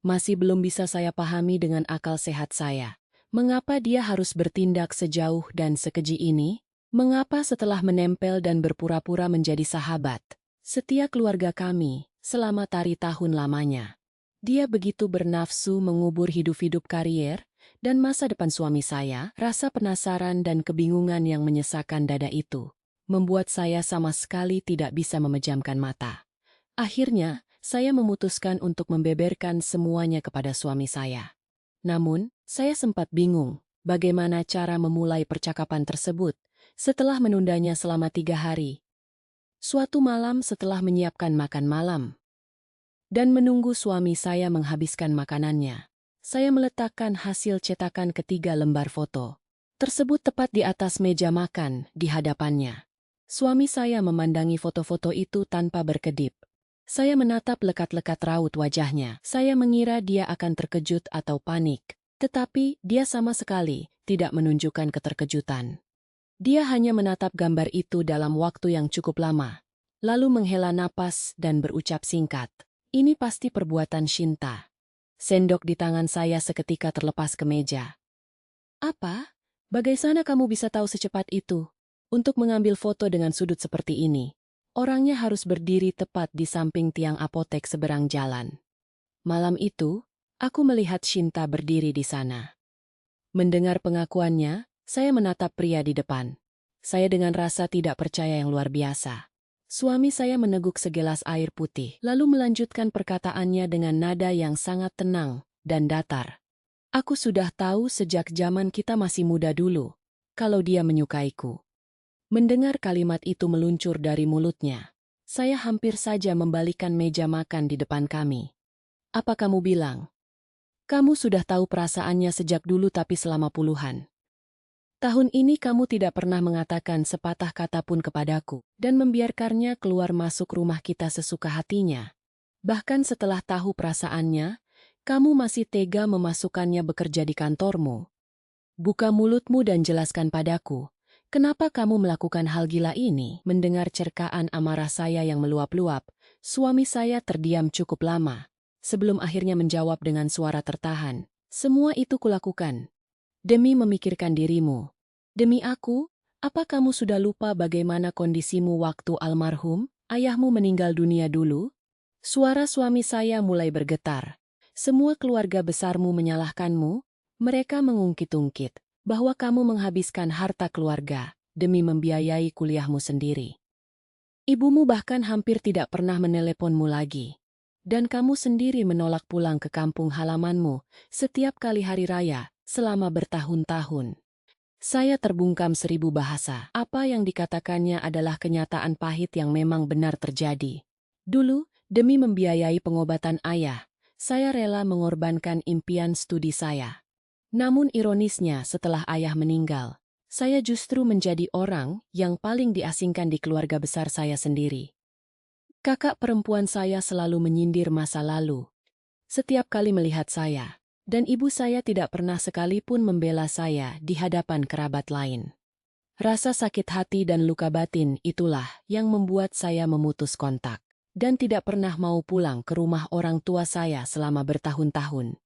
masih belum bisa saya pahami dengan akal sehat saya. Mengapa dia harus bertindak sejauh dan sekeji ini? Mengapa setelah menempel dan berpura-pura menjadi sahabat setia keluarga kami selama tahun lamanya, dia begitu bernafsu mengubur hidup-hidup karier dan masa depan suami saya? Rasa penasaran dan kebingungan yang menyesakkan dada itu membuat saya sama sekali tidak bisa memejamkan mata. Akhirnya, saya memutuskan untuk membeberkan semuanya kepada suami saya. Namun, saya sempat bingung bagaimana cara memulai percakapan tersebut setelah menundanya selama 3 hari. Suatu malam setelah menyiapkan makan malam dan menunggu suami saya menghabiskan makanannya, saya meletakkan hasil cetakan ketiga lembar foto tersebut tepat di atas meja makan di hadapannya. Suami saya memandangi foto-foto itu tanpa berkedip. Saya menatap lekat-lekat raut wajahnya. Saya mengira dia akan terkejut atau panik. Tetapi dia sama sekali tidak menunjukkan keterkejutan. Dia hanya menatap gambar itu dalam waktu yang cukup lama. Lalu menghela napas dan berucap singkat. Ini pasti perbuatan Shinta. Sendok di tangan saya seketika terlepas ke meja. Apa? Bagaimana kamu bisa tahu secepat itu? Untuk mengambil foto dengan sudut seperti ini, orangnya harus berdiri tepat di samping tiang apotek seberang jalan. Malam itu, aku melihat Shinta berdiri di sana. Mendengar pengakuannya, saya menatap pria di depan. Saya dengan rasa tidak percaya yang luar biasa. Suami saya meneguk segelas air putih, lalu melanjutkan perkataannya dengan nada yang sangat tenang dan datar. Aku sudah tahu sejak zaman kita masih muda dulu, kalau dia menyukaiku. Mendengar kalimat itu meluncur dari mulutnya, saya hampir saja membalikkan meja makan di depan kami. Apa kamu bilang? Kamu sudah tahu perasaannya sejak dulu tapi selama puluhan tahun ini kamu tidak pernah mengatakan sepatah kata pun kepadaku dan membiarkannya keluar masuk rumah kita sesuka hatinya. Bahkan setelah tahu perasaannya, kamu masih tega memasukkannya bekerja di kantormu. Buka mulutmu dan jelaskan padaku. Kenapa kamu melakukan hal gila ini? Mendengar cerkaan amarah saya yang meluap-luap, suami saya terdiam cukup lama. Sebelum akhirnya menjawab dengan suara tertahan. Semua itu kulakukan demi memikirkan dirimu. Demi aku, apa kamu sudah lupa bagaimana kondisimu waktu almarhum ayahmu meninggal dunia dulu? Suara suami saya mulai bergetar. Semua keluarga besarmu menyalahkanmu, mereka mengungkit-ungkit bahwa kamu menghabiskan harta keluarga demi membiayai kuliahmu sendiri. Ibumu bahkan hampir tidak pernah meneleponmu lagi. Dan kamu sendiri menolak pulang ke kampung halamanmu setiap kali hari raya selama bertahun-tahun. Saya terbungkam 1000 bahasa. Apa yang dikatakannya adalah kenyataan pahit yang memang benar terjadi. Dulu, demi membiayai pengobatan ayah, saya rela mengorbankan impian studi saya. Namun ironisnya setelah ayah meninggal, saya justru menjadi orang yang paling diasingkan di keluarga besar saya sendiri. Kakak perempuan saya selalu menyindir masa lalu setiap kali melihat saya, dan ibu saya tidak pernah sekalipun membela saya di hadapan kerabat lain. Rasa sakit hati dan luka batin itulah yang membuat saya memutus kontak, dan tidak pernah mau pulang ke rumah orang tua saya selama bertahun-tahun.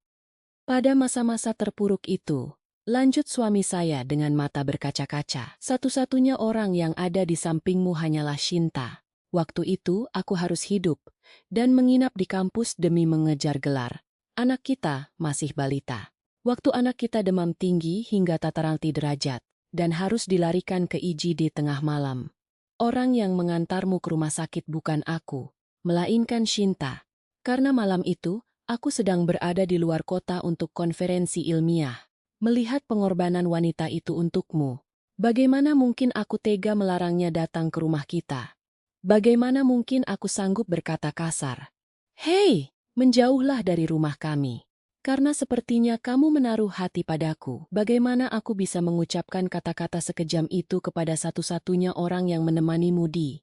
Pada masa-masa terpuruk itu, lanjut suami saya dengan mata berkaca-kaca. Satu-satunya orang yang ada di sampingmu hanyalah Shinta. Waktu itu aku harus hidup dan menginap di kampus demi mengejar gelar. Anak kita masih balita. Waktu anak kita demam tinggi hingga tataran derajat dan harus dilarikan ke IGD tengah malam. Orang yang mengantarmu ke rumah sakit bukan aku, melainkan Shinta. Karena malam itu, aku sedang berada di luar kota untuk konferensi ilmiah. Melihat pengorbanan wanita itu untukmu, bagaimana mungkin aku tega melarangnya datang ke rumah kita? Bagaimana mungkin aku sanggup berkata kasar? Hei, menjauhlah dari rumah kami. Karena sepertinya kamu menaruh hati padaku. Bagaimana aku bisa mengucapkan kata-kata sekejam itu kepada satu-satunya orang yang menemanimu di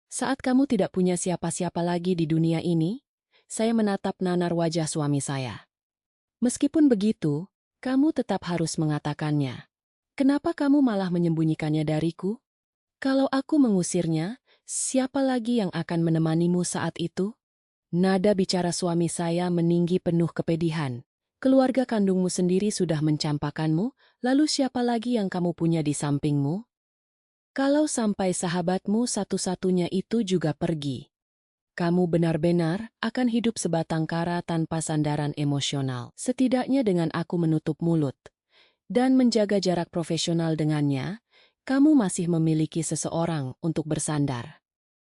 saat kamu tidak punya siapa-siapa lagi di dunia ini? Saya menatap nanar wajah suami saya. Meskipun begitu, kamu tetap harus mengatakannya. Kenapa kamu malah menyembunyikannya dariku? Kalau aku mengusirnya, siapa lagi yang akan menemanimu saat itu? Nada bicara suami saya meninggi penuh kepedihan. Keluarga kandungmu sendiri sudah mencampakkanmu, lalu siapa lagi yang kamu punya di sampingmu? Kalau sampai sahabatmu satu-satunya itu juga pergi, kamu benar-benar akan hidup sebatang kara tanpa sandaran emosional. Setidaknya dengan aku menutup mulut dan menjaga jarak profesional dengannya, kamu masih memiliki seseorang untuk bersandar.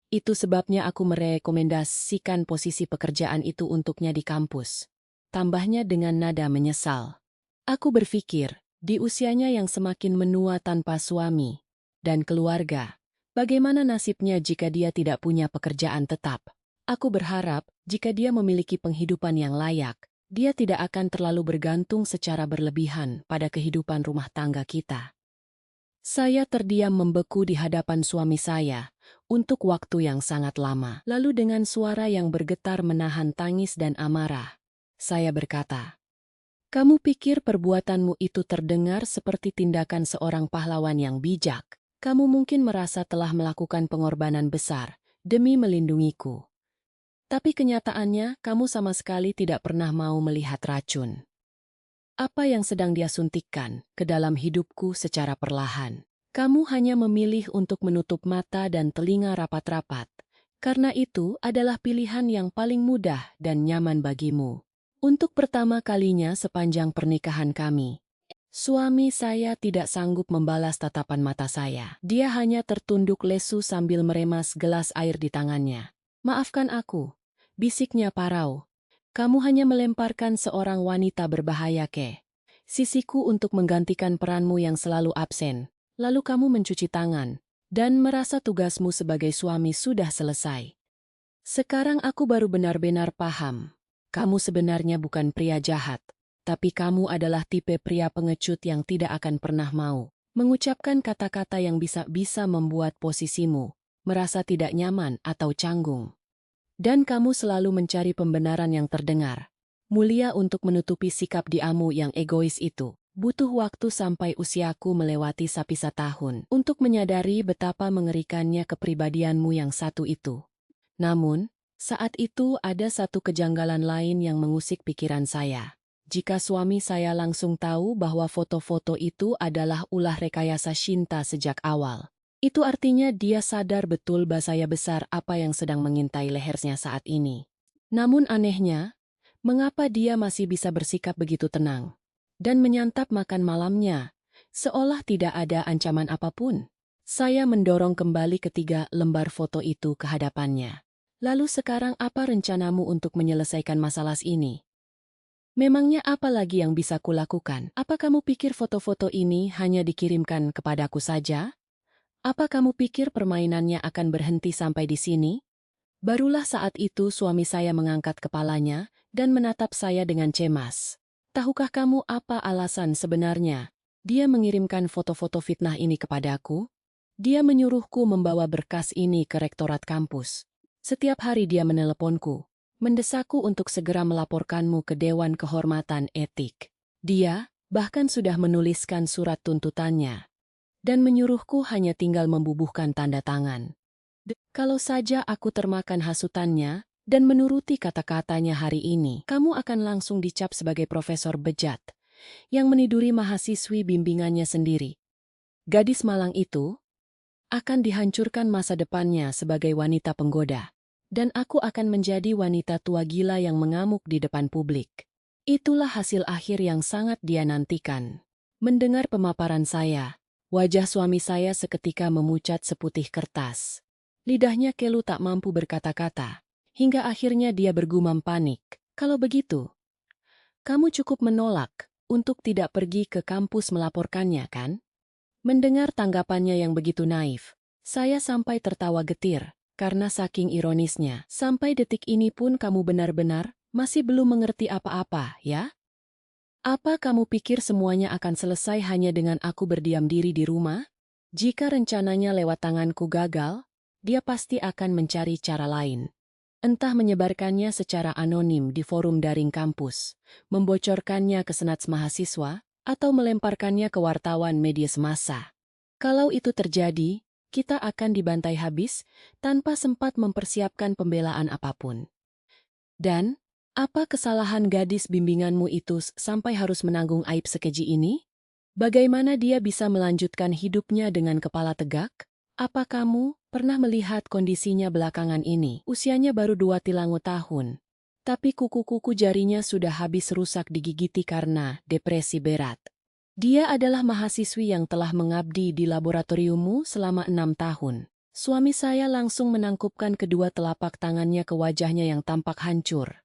Itu sebabnya aku merekomendasikan posisi pekerjaan itu untuknya di kampus. Tambahnya dengan nada menyesal. Aku berpikir, di usianya yang semakin menua tanpa suami dan keluarga, bagaimana nasibnya jika dia tidak punya pekerjaan tetap? Aku berharap, jika dia memiliki penghidupan yang layak, dia tidak akan terlalu bergantung secara berlebihan pada kehidupan rumah tangga kita. Saya terdiam membeku di hadapan suami saya untuk waktu yang sangat lama. Lalu dengan suara yang bergetar menahan tangis dan amarah, saya berkata, "Kamu pikir perbuatanmu itu terdengar seperti tindakan seorang pahlawan yang bijak? Kamu mungkin merasa telah melakukan pengorbanan besar demi melindungiku. Tapi kenyataannya, kamu sama sekali tidak pernah mau melihat racun. Apa yang sedang dia suntikkan ke dalam hidupku secara perlahan. Kamu hanya memilih untuk menutup mata dan telinga rapat-rapat. Karena itu adalah pilihan yang paling mudah dan nyaman bagimu. Untuk pertama kalinya sepanjang pernikahan kami, suami saya tidak sanggup membalas tatapan mata saya. Dia hanya tertunduk lesu sambil meremas gelas air di tangannya. Maafkan aku, bisiknya parau. Kamu hanya melemparkan seorang wanita berbahaya ke sisiku untuk menggantikan peranmu yang selalu absen. Lalu kamu mencuci tangan dan merasa tugasmu sebagai suami sudah selesai. Sekarang aku baru benar-benar paham. Kamu sebenarnya bukan pria jahat, tapi kamu adalah tipe pria pengecut yang tidak akan pernah mau mengucapkan kata-kata yang bisa membuat posisimu merasa tidak nyaman atau canggung. Dan kamu selalu mencari pembenaran yang terdengar mulia untuk menutupi sikap diamu yang egois itu. Butuh waktu sampai usiaku melewati sapisa tahun untuk menyadari betapa mengerikannya kepribadianmu yang satu itu. Namun, saat itu ada satu kejanggalan lain yang mengusik pikiran saya. Jika suami saya langsung tahu bahwa foto-foto itu adalah ulah rekayasa Shinta sejak awal, itu artinya dia sadar betul bahaya besar apa yang sedang mengintai lehernya saat ini. Namun anehnya, mengapa dia masih bisa bersikap begitu tenang dan menyantap makan malamnya, seolah tidak ada ancaman apapun? Saya mendorong kembali ketiga lembar foto itu ke hadapannya. Lalu sekarang apa rencanamu untuk menyelesaikan masalah ini? Memangnya apa lagi yang bisa kulakukan? Apa kamu pikir foto-foto ini hanya dikirimkan kepadaku saja? Apa kamu pikir permainannya akan berhenti sampai di sini? Barulah saat itu suami saya mengangkat kepalanya dan menatap saya dengan cemas. Tahukah kamu apa alasan sebenarnya dia mengirimkan foto-foto fitnah ini kepadaku? Dia menyuruhku membawa berkas ini ke rektorat kampus. Setiap hari dia meneleponku, mendesakku untuk segera melaporkanmu ke Dewan Kehormatan Etik. Dia bahkan sudah menuliskan surat tuntutannya dan menyuruhku hanya tinggal membubuhkan tanda tangan. Kalau saja aku termakan hasutannya dan menuruti kata-katanya hari ini, kamu akan langsung dicap sebagai profesor bejat yang meniduri mahasiswi bimbingannya sendiri. Gadis malang itu akan dihancurkan masa depannya sebagai wanita penggoda, dan aku akan menjadi wanita tua gila yang mengamuk di depan publik. Itulah hasil akhir yang sangat dia nantikan. Mendengar pemaparan saya, wajah suami saya seketika memucat seputih kertas. Lidahnya keluh tak mampu berkata-kata, hingga akhirnya dia bergumam panik. Kalau begitu, kamu cukup menolak untuk tidak pergi ke kampus melaporkannya, kan? Mendengar tanggapannya yang begitu naif, saya sampai tertawa getir, karena saking ironisnya. Sampai detik ini pun kamu benar-benar masih belum mengerti apa-apa, ya? Apa kamu pikir semuanya akan selesai hanya dengan aku berdiam diri di rumah? Jika rencananya lewat tanganku gagal, dia pasti akan mencari cara lain. Entah menyebarkannya secara anonim di forum daring kampus, membocorkannya ke senat mahasiswa, atau melemparkannya ke wartawan media semassa. Kalau itu terjadi, kita akan dibantai habis tanpa sempat mempersiapkan pembelaan apapun. Dan, apa kesalahan gadis bimbinganmu itu sampai harus menanggung aib sekeji ini? Bagaimana dia bisa melanjutkan hidupnya dengan kepala tegak? Apa kamu pernah melihat kondisinya belakangan ini? Usianya baru 2 tahun. Tapi kuku-kuku jarinya sudah habis rusak digigiti karena depresi berat. Dia adalah mahasiswi yang telah mengabdi di laboratoriummu selama 6 tahun. Suami saya langsung menangkupkan kedua telapak tangannya ke wajahnya yang tampak hancur.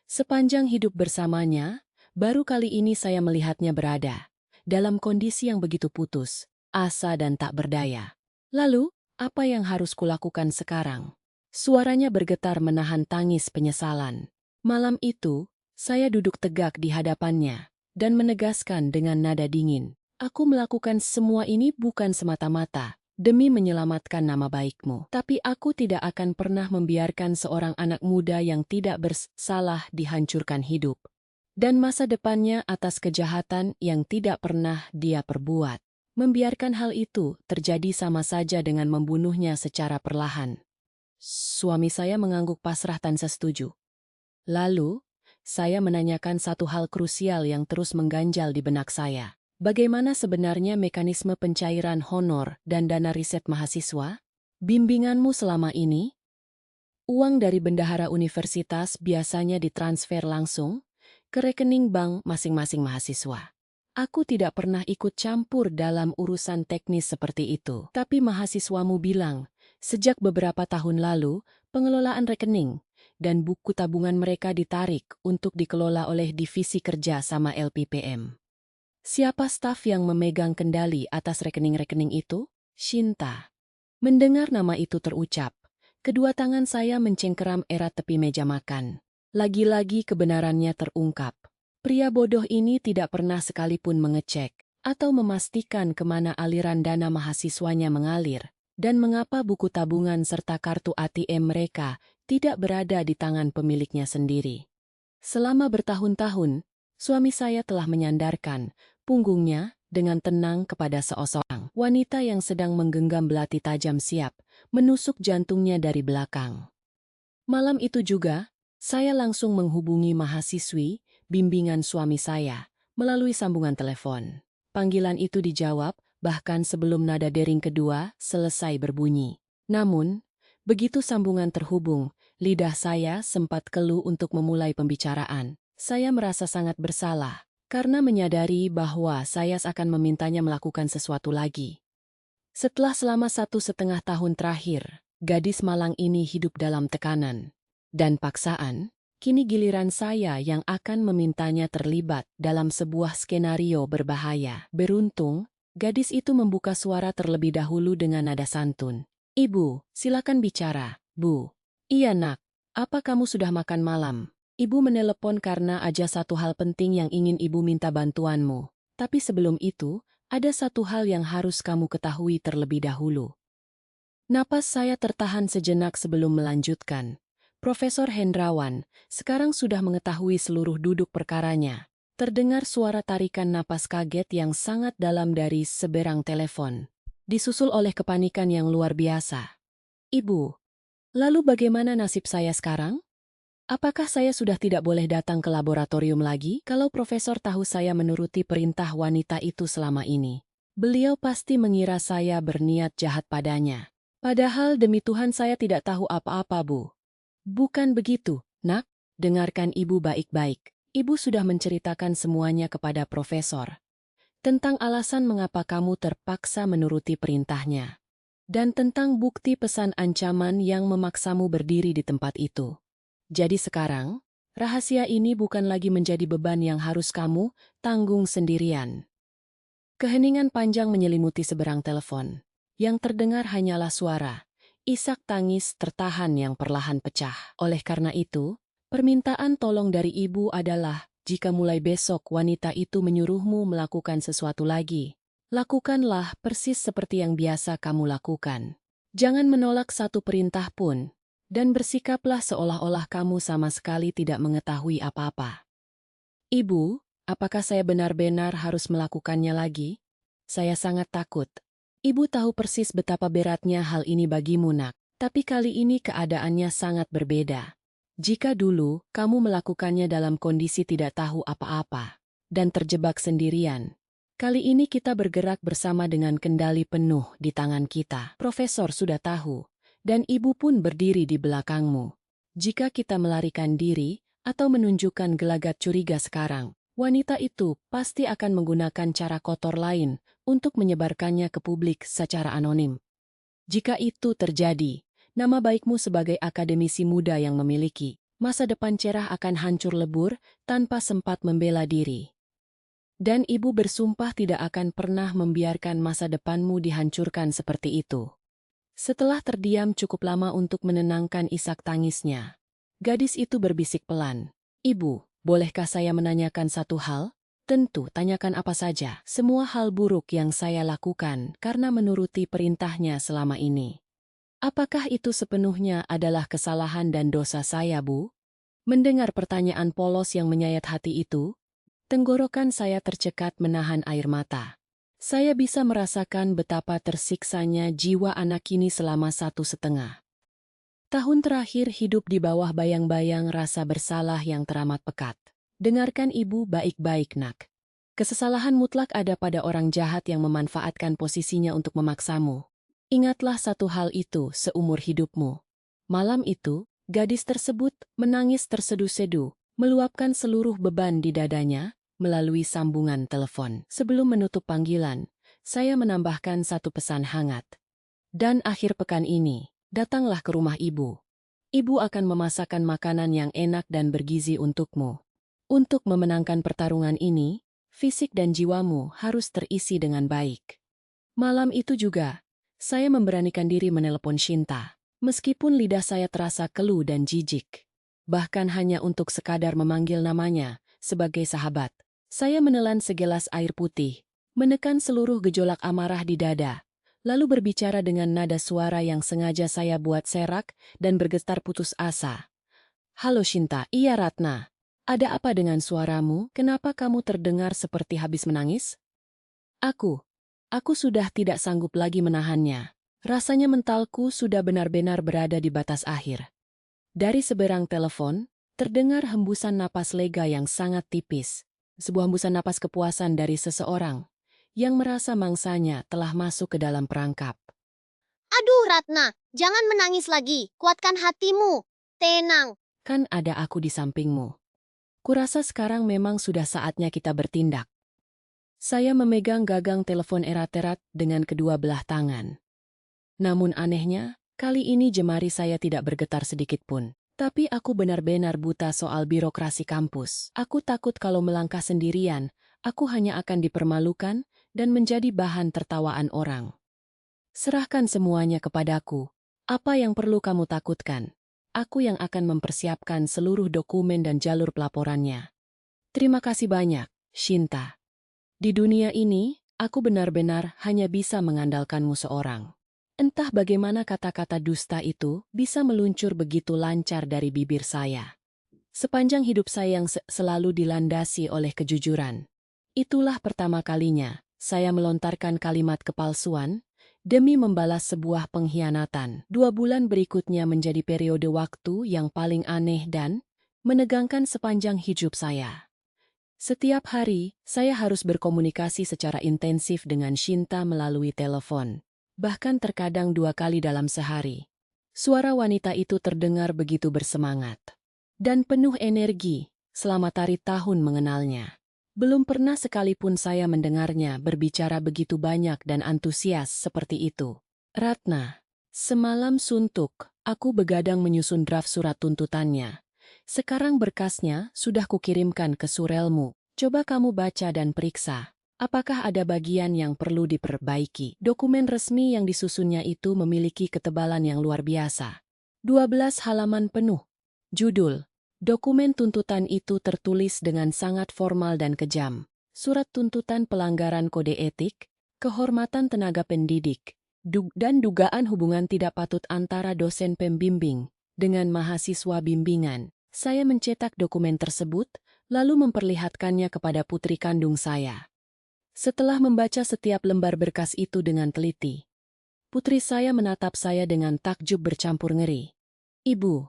Sepanjang hidup bersamanya, baru kali ini saya melihatnya berada dalam kondisi yang begitu putus, asa dan tak berdaya. Lalu, apa yang harus kulakukan sekarang? Suaranya bergetar menahan tangis penyesalan. Malam itu, saya duduk tegak di hadapannya dan menegaskan dengan nada dingin, aku melakukan semua ini bukan semata-mata demi menyelamatkan nama baikmu. Tapi aku tidak akan pernah membiarkan seorang anak muda yang tidak bersalah dihancurkan hidup dan masa depannya atas kejahatan yang tidak pernah dia perbuat. Membiarkan hal itu terjadi sama saja dengan membunuhnya secara perlahan. Suami saya mengangguk pasrah tanpa setuju. Lalu, saya menanyakan satu hal krusial yang terus mengganjal di benak saya. Bagaimana sebenarnya mekanisme pencairan honor dan dana riset mahasiswa? Bimbinganmu selama ini? Uang dari bendahara universitas biasanya ditransfer langsung ke rekening bank masing-masing mahasiswa. Aku tidak pernah ikut campur dalam urusan teknis seperti itu. Tapi mahasiswamu bilang, sejak beberapa tahun lalu, pengelolaan rekening dan buku tabungan mereka ditarik untuk dikelola oleh Divisi Kerja sama LPPM. Siapa staf yang memegang kendali atas rekening-rekening itu? Shinta. Mendengar nama itu terucap, kedua tangan saya mencengkeram erat tepi meja makan. Lagi-lagi kebenarannya terungkap. Pria bodoh ini tidak pernah sekalipun mengecek atau memastikan kemana aliran dana mahasiswanya mengalir dan mengapa buku tabungan serta kartu ATM mereka tidak berada di tangan pemiliknya sendiri. Selama bertahun-tahun, suami saya telah menyandarkan punggungnya dengan tenang kepada seorang wanita yang sedang menggenggam belati tajam siap menusuk jantungnya dari belakang. Malam itu juga, saya langsung menghubungi mahasiswi bimbingan suami saya melalui sambungan telepon. Panggilan itu dijawab bahkan sebelum nada dering kedua selesai berbunyi. Namun, begitu sambungan terhubung, lidah saya sempat keluh untuk memulai pembicaraan. Saya merasa sangat bersalah karena menyadari bahwa saya akan memintanya melakukan sesuatu lagi. Setelah selama 1,5 tahun terakhir, gadis malang ini hidup dalam tekanan dan paksaan, kini giliran saya yang akan memintanya terlibat dalam sebuah skenario berbahaya. Beruntung, gadis itu membuka suara terlebih dahulu dengan nada santun. Ibu, silakan bicara, Bu. Iya nak, apa kamu sudah makan malam? Ibu menelepon karena ada satu hal penting yang ingin ibu minta bantuanmu. Tapi sebelum itu, ada satu hal yang harus kamu ketahui terlebih dahulu. Napas saya tertahan sejenak sebelum melanjutkan. Profesor Hendrawan sekarang sudah mengetahui seluruh duduk perkaranya. Terdengar suara tarikan napas kaget yang sangat dalam dari seberang telepon, disusul oleh kepanikan yang luar biasa. Ibu, lalu bagaimana nasib saya sekarang? Apakah saya sudah tidak boleh datang ke laboratorium lagi? Kalau profesor tahu saya menuruti perintah wanita itu selama ini, beliau pasti mengira saya berniat jahat padanya. Padahal demi Tuhan saya tidak tahu apa-apa, Bu. Bukan begitu, nak. Dengarkan ibu baik-baik. Ibu sudah menceritakan semuanya kepada profesor. Tentang alasan mengapa kamu terpaksa menuruti perintahnya. Dan tentang bukti pesan ancaman yang memaksamu berdiri di tempat itu. Jadi sekarang, rahasia ini bukan lagi menjadi beban yang harus kamu tanggung sendirian. Keheningan panjang menyelimuti seberang telepon. Yang terdengar hanyalah suara, isak tangis tertahan yang perlahan pecah. Oleh karena itu, permintaan tolong dari ibu adalah, jika mulai besok wanita itu menyuruhmu melakukan sesuatu lagi, lakukanlah persis seperti yang biasa kamu lakukan. Jangan menolak satu perintah pun. Dan bersikaplah seolah-olah kamu sama sekali tidak mengetahui apa-apa. Ibu, apakah saya benar-benar harus melakukannya lagi? Saya sangat takut. Ibu tahu persis betapa beratnya hal ini bagimu, nak. Tapi kali ini keadaannya sangat berbeda. Jika dulu kamu melakukannya dalam kondisi tidak tahu apa-apa dan terjebak sendirian, kali ini kita bergerak bersama dengan kendali penuh di tangan kita. Profesor sudah tahu. Dan ibu pun berdiri di belakangmu. Jika kita melarikan diri atau menunjukkan gelagat curiga sekarang, wanita itu pasti akan menggunakan cara kotor lain untuk menyebarkannya ke publik secara anonim. Jika itu terjadi, nama baikmu sebagai akademisi muda yang memiliki masa depan cerah akan hancur lebur tanpa sempat membela diri. Dan ibu bersumpah tidak akan pernah membiarkan masa depanmu dihancurkan seperti itu. Setelah terdiam cukup lama untuk menenangkan isak tangisnya, gadis itu berbisik pelan. Ibu, bolehkah saya menanyakan satu hal? Tentu, tanyakan apa saja. Semua hal buruk yang saya lakukan karena menuruti perintahnya selama ini. Apakah itu sepenuhnya adalah kesalahan dan dosa saya, Bu? Mendengar pertanyaan polos yang menyayat hati itu, tenggorokan saya tercekat menahan air mata. Saya bisa merasakan betapa tersiksanya jiwa anak ini selama 1,5 tahun terakhir hidup di bawah bayang-bayang rasa bersalah yang teramat pekat. Dengarkan ibu baik-baik, nak. Kesalahan mutlak ada pada orang jahat yang memanfaatkan posisinya untuk memaksamu. Ingatlah satu hal itu seumur hidupmu. Malam itu, gadis tersebut menangis tersedu-sedu, meluapkan seluruh beban di dadanya melalui sambungan telepon. Sebelum menutup panggilan, saya menambahkan satu pesan hangat. Dan akhir pekan ini, datanglah ke rumah ibu. Ibu akan memasakkan makanan yang enak dan bergizi untukmu. Untuk memenangkan pertarungan ini, fisik dan jiwamu harus terisi dengan baik. Malam itu juga, saya memberanikan diri menelepon Shinta. Meskipun lidah saya terasa keluh dan jijik. Bahkan hanya untuk sekadar memanggil namanya sebagai sahabat. Saya menelan segelas air putih, menekan seluruh gejolak amarah di dada, lalu berbicara dengan nada suara yang sengaja saya buat serak dan bergetar putus asa. Halo Shinta, iya Ratna. Ada apa dengan suaramu? Kenapa kamu terdengar seperti habis menangis? Aku sudah tidak sanggup lagi menahannya. Rasanya mentalku sudah benar-benar berada di batas akhir. Dari seberang telepon, terdengar hembusan napas lega yang sangat tipis. Sebuah hembusan napas kepuasan dari seseorang yang merasa mangsanya telah masuk ke dalam perangkap. Aduh Ratna, jangan menangis lagi, kuatkan hatimu. Tenang. Kan ada aku di sampingmu. Kurasa sekarang memang sudah saatnya kita bertindak. Saya memegang gagang telepon erat-erat dengan kedua belah tangan. Namun anehnya, kali ini jemari saya tidak bergetar sedikit pun. Tapi aku benar-benar buta soal birokrasi kampus. Aku takut kalau melangkah sendirian, aku hanya akan dipermalukan dan menjadi bahan tertawaan orang. Serahkan semuanya kepadaku. Apa yang perlu kamu takutkan? Aku yang akan mempersiapkan seluruh dokumen dan jalur pelaporannya. Terima kasih banyak, Shinta. Di dunia ini, aku benar-benar hanya bisa mengandalkanmu seorang. Entah bagaimana kata-kata dusta itu bisa meluncur begitu lancar dari bibir saya. Sepanjang hidup saya yang selalu dilandasi oleh kejujuran. Itulah pertama kalinya saya melontarkan kalimat kepalsuan demi membalas sebuah pengkhianatan. 2 bulan berikutnya menjadi periode waktu yang paling aneh dan menegangkan sepanjang hidup saya. Setiap hari, saya harus berkomunikasi secara intensif dengan Shinta melalui telepon. Bahkan terkadang 2 kali dalam sehari. Suara wanita itu terdengar begitu bersemangat dan penuh energi selama tari tahun mengenalnya. Belum pernah sekalipun saya mendengarnya berbicara begitu banyak dan antusias seperti itu. Ratna, semalam suntuk, aku begadang menyusun draft surat tuntutannya. Sekarang berkasnya sudah kukirimkan ke surelmu. Coba kamu baca dan periksa. Apakah ada bagian yang perlu diperbaiki? Dokumen resmi yang disusunnya itu memiliki ketebalan yang luar biasa. 12 halaman penuh. Judul: dokumen tuntutan itu tertulis dengan sangat formal dan kejam. Surat tuntutan pelanggaran kode etik, kehormatan tenaga pendidik, dan dugaan hubungan tidak patut antara dosen pembimbing dengan mahasiswa bimbingan. Saya mencetak dokumen tersebut, lalu memperlihatkannya kepada putri kandung saya. Setelah membaca setiap lembar berkas itu dengan teliti, putri saya menatap saya dengan takjub bercampur ngeri. Ibu,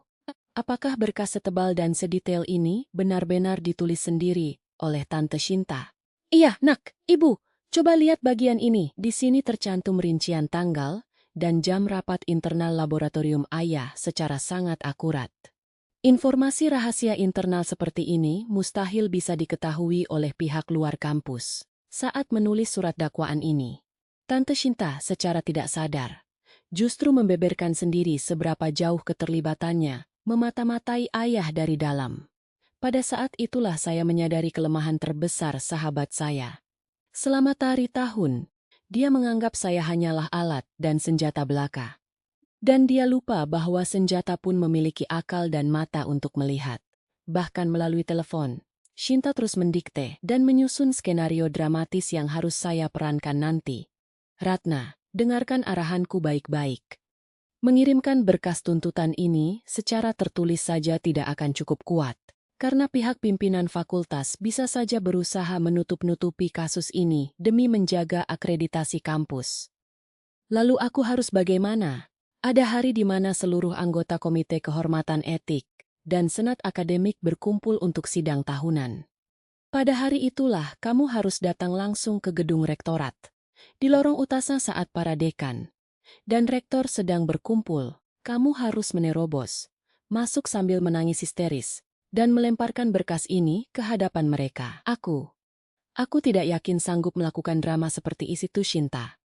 apakah berkas setebal dan sedetail ini benar-benar ditulis sendiri oleh Tante Shinta? Iya, Nak, Ibu. Coba lihat bagian ini. Di sini tercantum rincian tanggal dan jam rapat internal laboratorium ayah secara sangat akurat. Informasi rahasia internal seperti ini mustahil bisa diketahui oleh pihak luar kampus saat menulis surat dakwaan ini. Tante Shinta secara tidak sadar justru membeberkan sendiri seberapa jauh keterlibatannya memata-matai ayah dari dalam. Pada saat itulah saya menyadari kelemahan terbesar sahabat saya. Selama tari tahun, dia menganggap saya hanyalah alat dan senjata belaka. Dan dia lupa bahwa senjata pun memiliki akal dan mata untuk melihat. Bahkan melalui telepon, Shinta terus mendikte dan menyusun skenario dramatis yang harus saya perankan nanti. Ratna, dengarkan arahanku baik-baik. Mengirimkan berkas tuntutan ini secara tertulis saja tidak akan cukup kuat, karena pihak pimpinan fakultas bisa saja berusaha menutup-nutupi kasus ini demi menjaga akreditasi kampus. Lalu aku harus bagaimana? Ada hari di mana seluruh anggota Komite Kehormatan Etik dan Senat Akademik berkumpul untuk sidang tahunan. Pada hari itulah kamu harus datang langsung ke gedung rektorat. Di lorong utasa saat para dekan dan rektor sedang berkumpul, kamu harus menerobos, masuk sambil menangis histeris, dan melemparkan berkas ini ke hadapan mereka. Aku tidak yakin sanggup melakukan drama seperti itu, Shinta.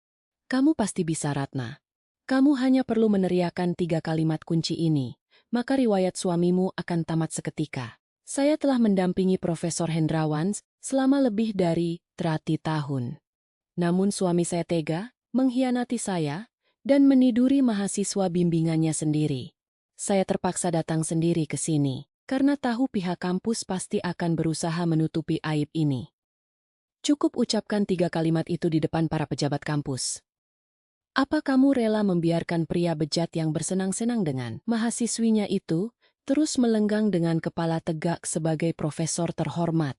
Kamu pasti bisa, Ratna. Kamu hanya perlu meneriakkan 3 kalimat kunci ini, maka riwayat suamimu akan tamat seketika. Saya telah mendampingi Profesor Hendrawan selama lebih dari 30 tahun. Namun suami saya tega, mengkhianati saya, dan meniduri mahasiswa bimbingannya sendiri. Saya terpaksa datang sendiri ke sini, karena tahu pihak kampus pasti akan berusaha menutupi aib ini. Cukup ucapkan 3 kalimat itu di depan para pejabat kampus. Apa kamu rela membiarkan pria bejat yang bersenang-senang dengan mahasiswinya itu terus melenggang dengan kepala tegak sebagai profesor terhormat?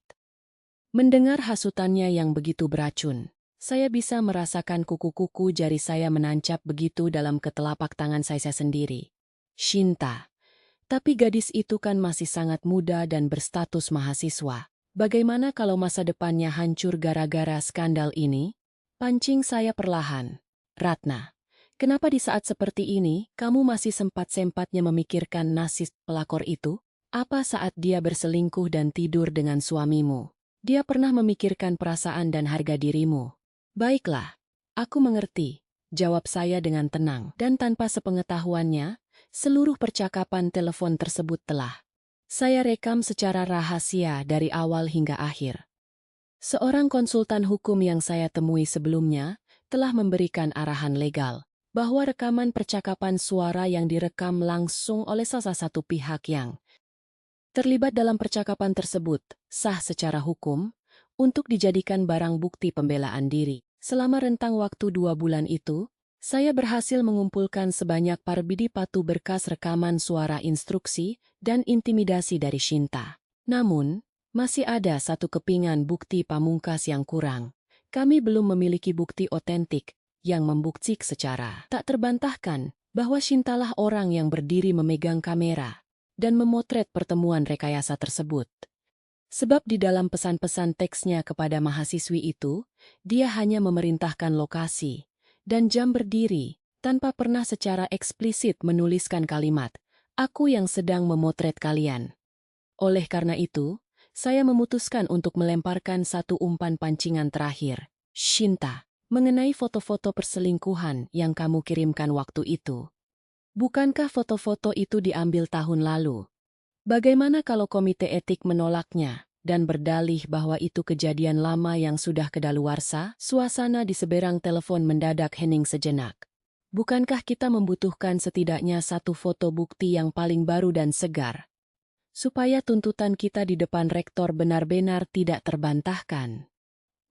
Mendengar hasutannya yang begitu beracun, saya bisa merasakan kuku-kuku jari saya menancap begitu dalam ketelapak tangan saya sendiri. Shinta. Tapi gadis itu kan masih sangat muda dan berstatus mahasiswa. Bagaimana kalau masa depannya hancur gara-gara skandal ini? Pancing saya perlahan. Ratna, kenapa di saat seperti ini kamu masih sempat-sempatnya memikirkan nasib pelakor itu? Apa saat dia berselingkuh dan tidur dengan suamimu? Dia pernah memikirkan perasaan dan harga dirimu. Baiklah, aku mengerti, jawab saya dengan tenang. Dan tanpa sepengetahuannya, seluruh percakapan telepon tersebut telah saya rekam secara rahasia dari awal hingga akhir. Seorang konsultan hukum yang saya temui sebelumnya telah memberikan arahan legal bahwa rekaman percakapan suara yang direkam langsung oleh salah satu pihak yang terlibat dalam percakapan tersebut sah secara hukum untuk dijadikan barang bukti pembelaan diri. Selama rentang waktu 2 bulan itu, saya berhasil mengumpulkan sebanyak parbidi patu berkas rekaman suara instruksi dan intimidasi dari Shinta. Namun, masih ada satu kepingan bukti pamungkas yang kurang. Kami belum memiliki bukti otentik yang membuktikan secara tak terbantahkan bahwa Shintalah orang yang berdiri memegang kamera dan memotret pertemuan rekayasa tersebut. Sebab di dalam pesan-pesan teksnya kepada mahasiswi itu, dia hanya memerintahkan lokasi dan jam berdiri tanpa pernah secara eksplisit menuliskan kalimat, "Aku yang sedang memotret kalian." Oleh karena itu, saya memutuskan untuk melemparkan satu umpan pancingan terakhir. Shinta, mengenai foto-foto perselingkuhan yang kamu kirimkan waktu itu. Bukankah foto-foto itu diambil tahun lalu? Bagaimana kalau komite etik menolaknya dan berdalih bahwa itu kejadian lama yang sudah kedaluarsa? Suasana di seberang telepon mendadak hening sejenak. Bukankah kita membutuhkan setidaknya satu foto bukti yang paling baru dan segar, supaya tuntutan kita di depan rektor benar-benar tidak terbantahkan?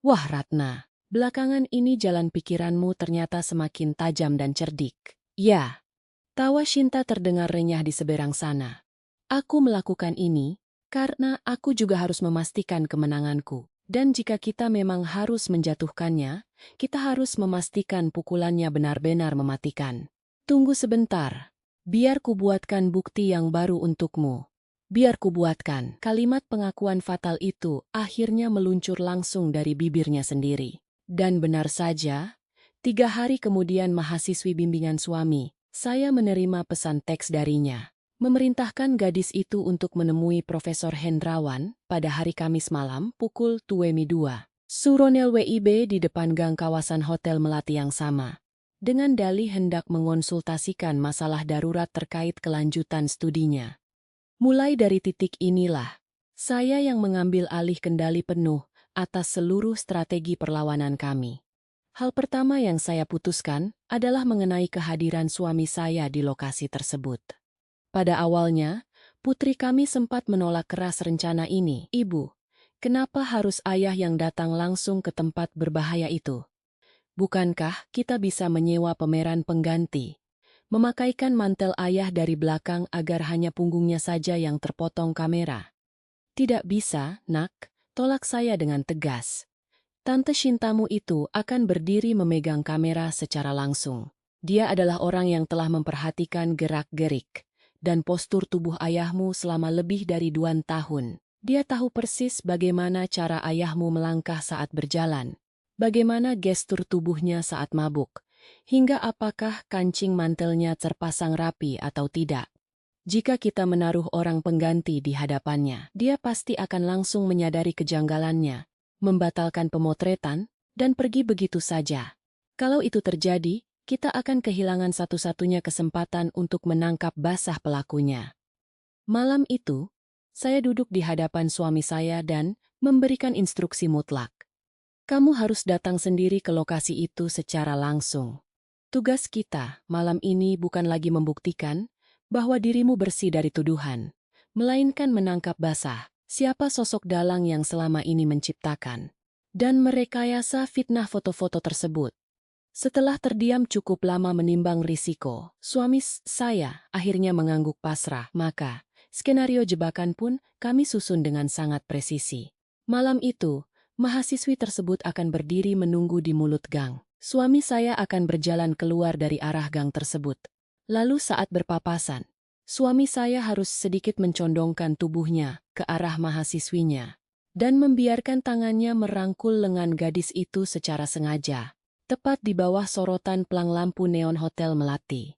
Wah Ratna, belakangan ini jalan pikiranmu ternyata semakin tajam dan cerdik. Ya, tawa Shinta terdengar renyah di seberang sana. Aku melakukan ini karena aku juga harus memastikan kemenanganku. Dan jika kita memang harus menjatuhkannya, kita harus memastikan pukulannya benar-benar mematikan. Tunggu sebentar. Biar kubuatkan bukti yang baru untukmu. Biar kubuatkan. Kalimat pengakuan fatal itu akhirnya meluncur langsung dari bibirnya sendiri. Dan benar saja, 3 hari kemudian mahasiswi bimbingan suami, saya menerima pesan teks darinya. Memerintahkan gadis itu untuk menemui Profesor Hendrawan pada hari Kamis malam pukul 2. Suronel WIB di depan gang kawasan Hotel Melati yang sama. Dengan dalih hendak mengonsultasikan masalah darurat terkait kelanjutan studinya. Mulai dari titik inilah, saya yang mengambil alih kendali penuh atas seluruh strategi perlawanan kami. Hal pertama yang saya putuskan adalah mengenai kehadiran suami saya di lokasi tersebut. Pada awalnya, putri kami sempat menolak keras rencana ini. Ibu, kenapa harus ayah yang datang langsung ke tempat berbahaya itu? Bukankah kita bisa menyewa pemeran pengganti? Memakaikan mantel ayah dari belakang agar hanya punggungnya saja yang terpotong kamera. Tidak bisa, nak, tolak saya dengan tegas. Tante Shintamu itu akan berdiri memegang kamera secara langsung. Dia adalah orang yang telah memperhatikan gerak-gerik dan postur tubuh ayahmu selama lebih dari 2 tahun. Dia tahu persis bagaimana cara ayahmu melangkah saat berjalan, bagaimana gestur tubuhnya saat mabuk, hingga apakah kancing mantelnya terpasang rapi atau tidak. Jika kita menaruh orang pengganti di hadapannya, dia pasti akan langsung menyadari kejanggalannya, membatalkan pemotretan, dan pergi begitu saja. Kalau itu terjadi, kita akan kehilangan satu-satunya kesempatan untuk menangkap basah pelakunya. Malam itu, saya duduk di hadapan suami saya dan memberikan instruksi mutlak. Kamu harus datang sendiri ke lokasi itu secara langsung. Tugas kita malam ini bukan lagi membuktikan bahwa dirimu bersih dari tuduhan, melainkan menangkap basah siapa sosok dalang yang selama ini menciptakan dan merekayasa fitnah foto-foto tersebut. Setelah terdiam cukup lama menimbang risiko, suami saya akhirnya mengangguk pasrah. Maka, skenario jebakan pun kami susun dengan sangat presisi. Malam itu, mahasiswi tersebut akan berdiri menunggu di mulut gang. Suami saya akan berjalan keluar dari arah gang tersebut. Lalu saat berpapasan, suami saya harus sedikit mencondongkan tubuhnya ke arah mahasiswinya dan membiarkan tangannya merangkul lengan gadis itu secara sengaja, tepat di bawah sorotan pelang lampu neon Hotel Melati.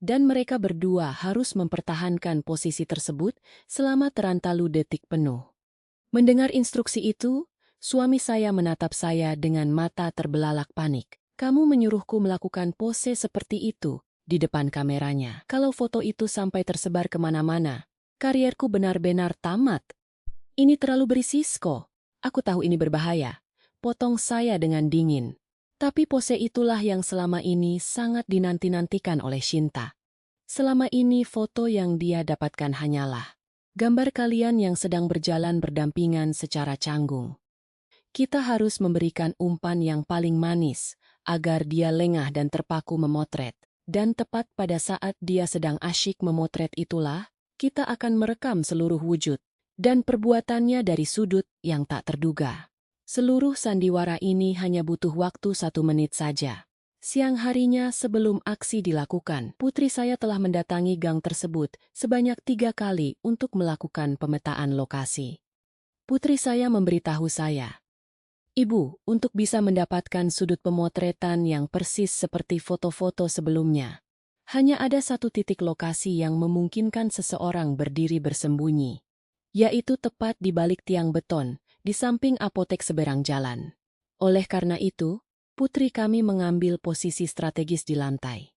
Dan mereka berdua harus mempertahankan posisi tersebut selama 30 detik penuh. Mendengar instruksi itu, suami saya menatap saya dengan mata terbelalak panik. Kamu menyuruhku melakukan pose seperti itu di depan kameranya. Kalau foto itu sampai tersebar kemana-mana, karierku benar-benar tamat. Ini terlalu berisiko. Aku tahu ini berbahaya. Potong saya dengan dingin. Tapi pose itulah yang selama ini sangat dinanti-nantikan oleh Shinta. Selama ini foto yang dia dapatkan hanyalah gambar kalian yang sedang berjalan berdampingan secara canggung. Kita harus memberikan umpan yang paling manis, agar dia lengah dan terpaku memotret. Dan tepat pada saat dia sedang asyik memotret itulah, kita akan merekam seluruh wujud dan perbuatannya dari sudut yang tak terduga. Seluruh sandiwara ini hanya butuh waktu 1 menit saja. Siang harinya sebelum aksi dilakukan, putri saya telah mendatangi gang tersebut sebanyak 3 kali untuk melakukan pemetaan lokasi. Putri saya memberitahu saya, "Ibu, untuk bisa mendapatkan sudut pemotretan yang persis seperti foto-foto sebelumnya, hanya ada satu titik lokasi yang memungkinkan seseorang berdiri bersembunyi, yaitu tepat di balik tiang beton, di samping apotek seberang jalan. Oleh karena itu, putri kami mengambil posisi strategis di lantai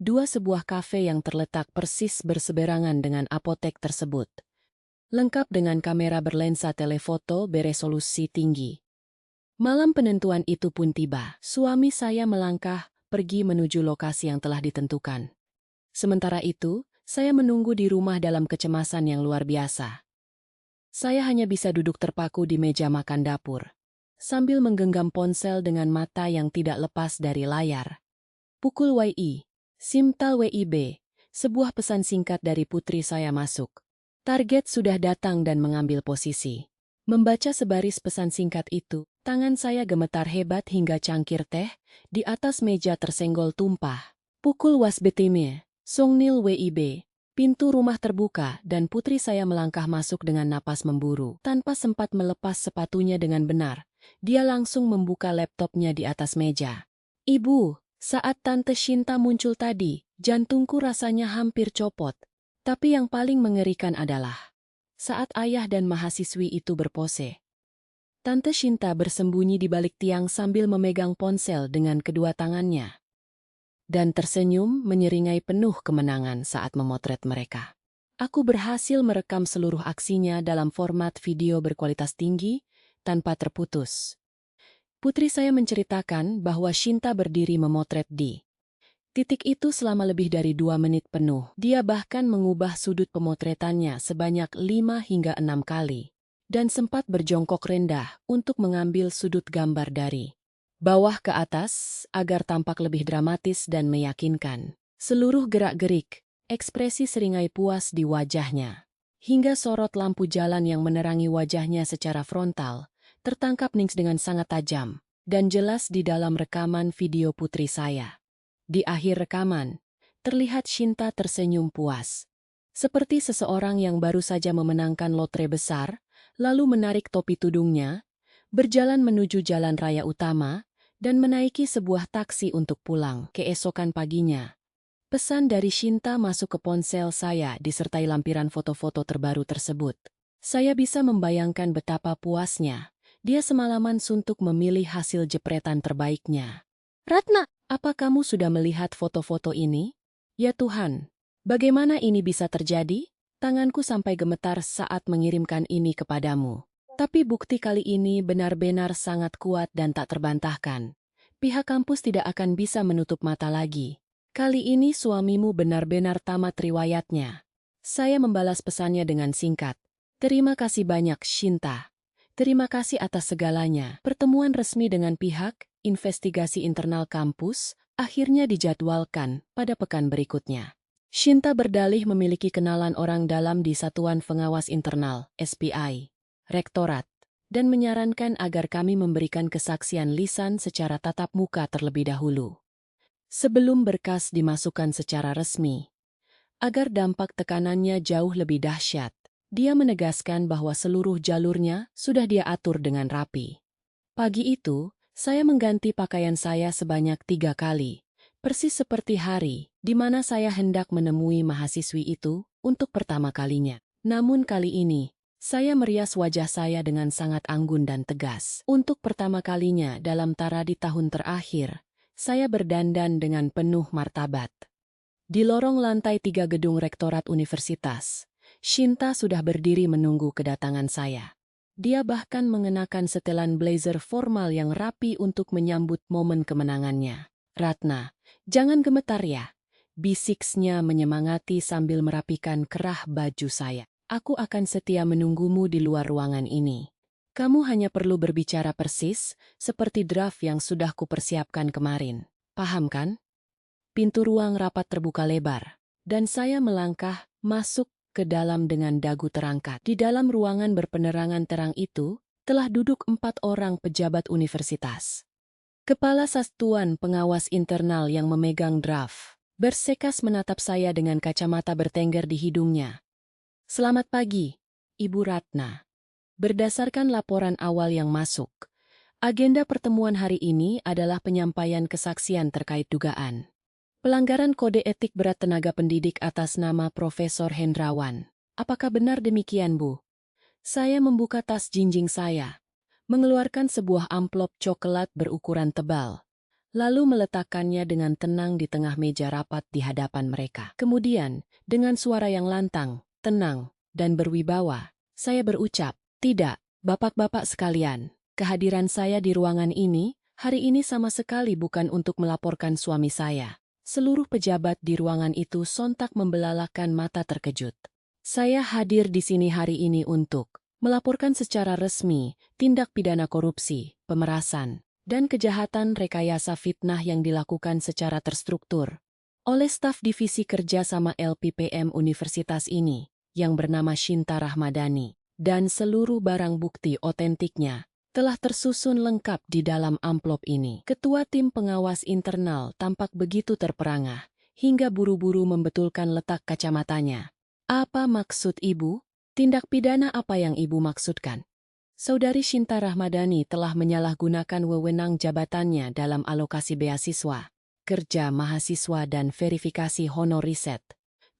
2 sebuah kafe yang terletak persis berseberangan dengan apotek tersebut, lengkap dengan kamera berlensa telefoto beresolusi tinggi. Malam penentuan itu pun tiba. Suami saya melangkah pergi menuju lokasi yang telah ditentukan. Sementara itu, saya menunggu di rumah dalam kecemasan yang luar biasa. Saya hanya bisa duduk terpaku di meja makan dapur, sambil menggenggam ponsel dengan mata yang tidak lepas dari layar. Pukul WI, Simtal WIB, sebuah pesan singkat dari putri saya masuk. Target sudah datang dan mengambil posisi. Membaca sebaris pesan singkat itu, tangan saya gemetar hebat hingga cangkir teh di atas meja tersenggol tumpah. Pukul wasbetime, Songnil WIB. Pintu rumah terbuka dan putri saya melangkah masuk dengan napas memburu. Tanpa sempat melepas sepatunya dengan benar, dia langsung membuka laptopnya di atas meja. "Ibu, saat Tante Shinta muncul tadi, jantungku rasanya hampir copot. Tapi yang paling mengerikan adalah saat ayah dan mahasiswi itu berpose. Tante Shinta bersembunyi di balik tiang sambil memegang ponsel dengan kedua tangannya dan tersenyum menyeringai penuh kemenangan saat memotret mereka. Aku berhasil merekam seluruh aksinya dalam format video berkualitas tinggi tanpa terputus." Putri saya menceritakan bahwa Shinta berdiri memotret di titik itu selama lebih dari 2 menit penuh. Dia bahkan mengubah sudut pemotretannya sebanyak 5 hingga 6 kali dan sempat berjongkok rendah untuk mengambil sudut gambar dari bawah ke atas agar tampak lebih dramatis dan meyakinkan. Seluruh gerak-gerik, ekspresi seringai puas di wajahnya, hingga sorot lampu jalan yang menerangi wajahnya secara frontal, tertangkap Nings dengan sangat tajam dan jelas di dalam rekaman video putri saya. Di akhir rekaman, terlihat Shinta tersenyum puas, seperti seseorang yang baru saja memenangkan lotre besar, lalu menarik topi tudungnya, berjalan menuju jalan raya utama, dan menaiki sebuah taksi untuk pulang. Keesokan paginya, pesan dari Shinta masuk ke ponsel saya disertai lampiran foto-foto terbaru tersebut. Saya bisa membayangkan betapa puasnya dia semalaman suntuk memilih hasil jepretan terbaiknya. "Ratna, apa kamu sudah melihat foto-foto ini?" "Ya Tuhan, bagaimana ini bisa terjadi?" Tanganku sampai gemetar saat mengirimkan ini kepadamu. Tapi bukti kali ini benar-benar sangat kuat dan tak terbantahkan. Pihak kampus tidak akan bisa menutup mata lagi. Kali ini suamimu benar-benar tamat riwayatnya. Saya membalas pesannya dengan singkat. "Terima kasih banyak, Shinta. Terima kasih atas segalanya." Pertemuan resmi dengan pihak investigasi internal kampus akhirnya dijadwalkan pada pekan berikutnya. Shinta berdalih memiliki kenalan orang dalam di Satuan Pengawas Internal, SPI. Rektorat, dan menyarankan agar kami memberikan kesaksian lisan secara tatap muka terlebih dahulu, sebelum berkas dimasukkan secara resmi. Agar dampak tekanannya jauh lebih dahsyat, dia menegaskan bahwa seluruh jalurnya sudah dia atur dengan rapi. Pagi itu, saya mengganti pakaian saya sebanyak 3 kali, persis seperti hari di mana saya hendak menemui mahasiswi itu untuk pertama kalinya. Namun kali ini, Saya merias wajah saya dengan sangat anggun dan tegas. Untuk pertama kalinya dalam taradi tahun terakhir, saya berdandan dengan penuh martabat. Di lorong lantai 3 gedung rektorat universitas, Shinta sudah berdiri menunggu kedatangan saya. Dia bahkan mengenakan setelan blazer formal yang rapi untuk menyambut momen kemenangannya. Ratna, jangan gemetar ya. Bisiknya menyemangati sambil merapikan kerah baju saya. Aku akan setia menunggumu di luar ruangan ini. Kamu hanya perlu berbicara persis, seperti draft yang sudah kupersiapkan kemarin. Paham kan? Pintu ruang rapat terbuka lebar, dan saya melangkah masuk ke dalam dengan dagu terangkat. Di dalam ruangan berpenerangan terang itu, telah duduk 4 orang pejabat universitas. Kepala Satuan Pengawas Internal yang memegang draft, bersekas menatap saya dengan kacamata bertengger di hidungnya. Selamat pagi, Ibu Ratna. Berdasarkan laporan awal yang masuk, agenda pertemuan hari ini adalah penyampaian kesaksian terkait dugaan pelanggaran kode etik berat tenaga pendidik atas nama Profesor Hendrawan. Apakah benar demikian, Bu? Saya membuka tas jinjing saya, mengeluarkan sebuah amplop coklat berukuran tebal, lalu meletakkannya dengan tenang di tengah meja rapat di hadapan mereka. Kemudian, dengan suara yang lantang, tenang, dan berwibawa, saya berucap, "Tidak, Bapak-bapak sekalian, kehadiran saya di ruangan ini, hari ini sama sekali bukan untuk melaporkan suami saya." Seluruh pejabat di ruangan itu sontak membelalakan mata terkejut. Saya hadir di sini hari ini untuk melaporkan secara resmi tindak pidana korupsi, pemerasan, dan kejahatan rekayasa fitnah yang dilakukan secara terstruktur oleh staf Divisi Kerjasama LPPM Universitas ini, yang bernama Shinta Rahmadani, dan seluruh barang bukti otentiknya telah tersusun lengkap di dalam amplop ini. Ketua tim pengawas internal tampak begitu terperangah, hingga buru-buru membetulkan letak kacamatanya. Apa maksud Ibu? Tindak pidana apa yang Ibu maksudkan? Saudari Shinta Rahmadani telah menyalahgunakan wewenang jabatannya dalam alokasi beasiswa, kerja mahasiswa dan verifikasi honor riset.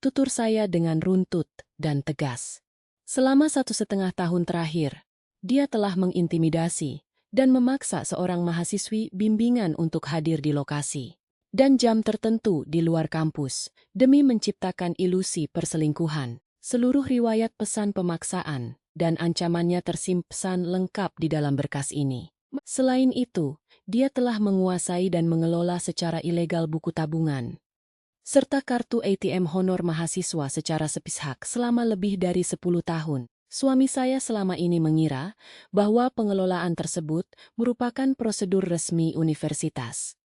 Tutur saya dengan runtut dan tegas. Selama 1,5 tahun terakhir, dia telah mengintimidasi dan memaksa seorang mahasiswi bimbingan untuk hadir di lokasi dan jam tertentu di luar kampus demi menciptakan ilusi perselingkuhan. Seluruh riwayat pesan pemaksaan dan ancamannya tersimpan lengkap di dalam berkas ini. Selain itu, dia telah menguasai dan mengelola secara ilegal buku tabungan serta kartu ATM honor mahasiswa secara sepihak selama lebih dari 10 tahun. Suami saya selama ini mengira bahwa pengelolaan tersebut merupakan prosedur resmi universitas.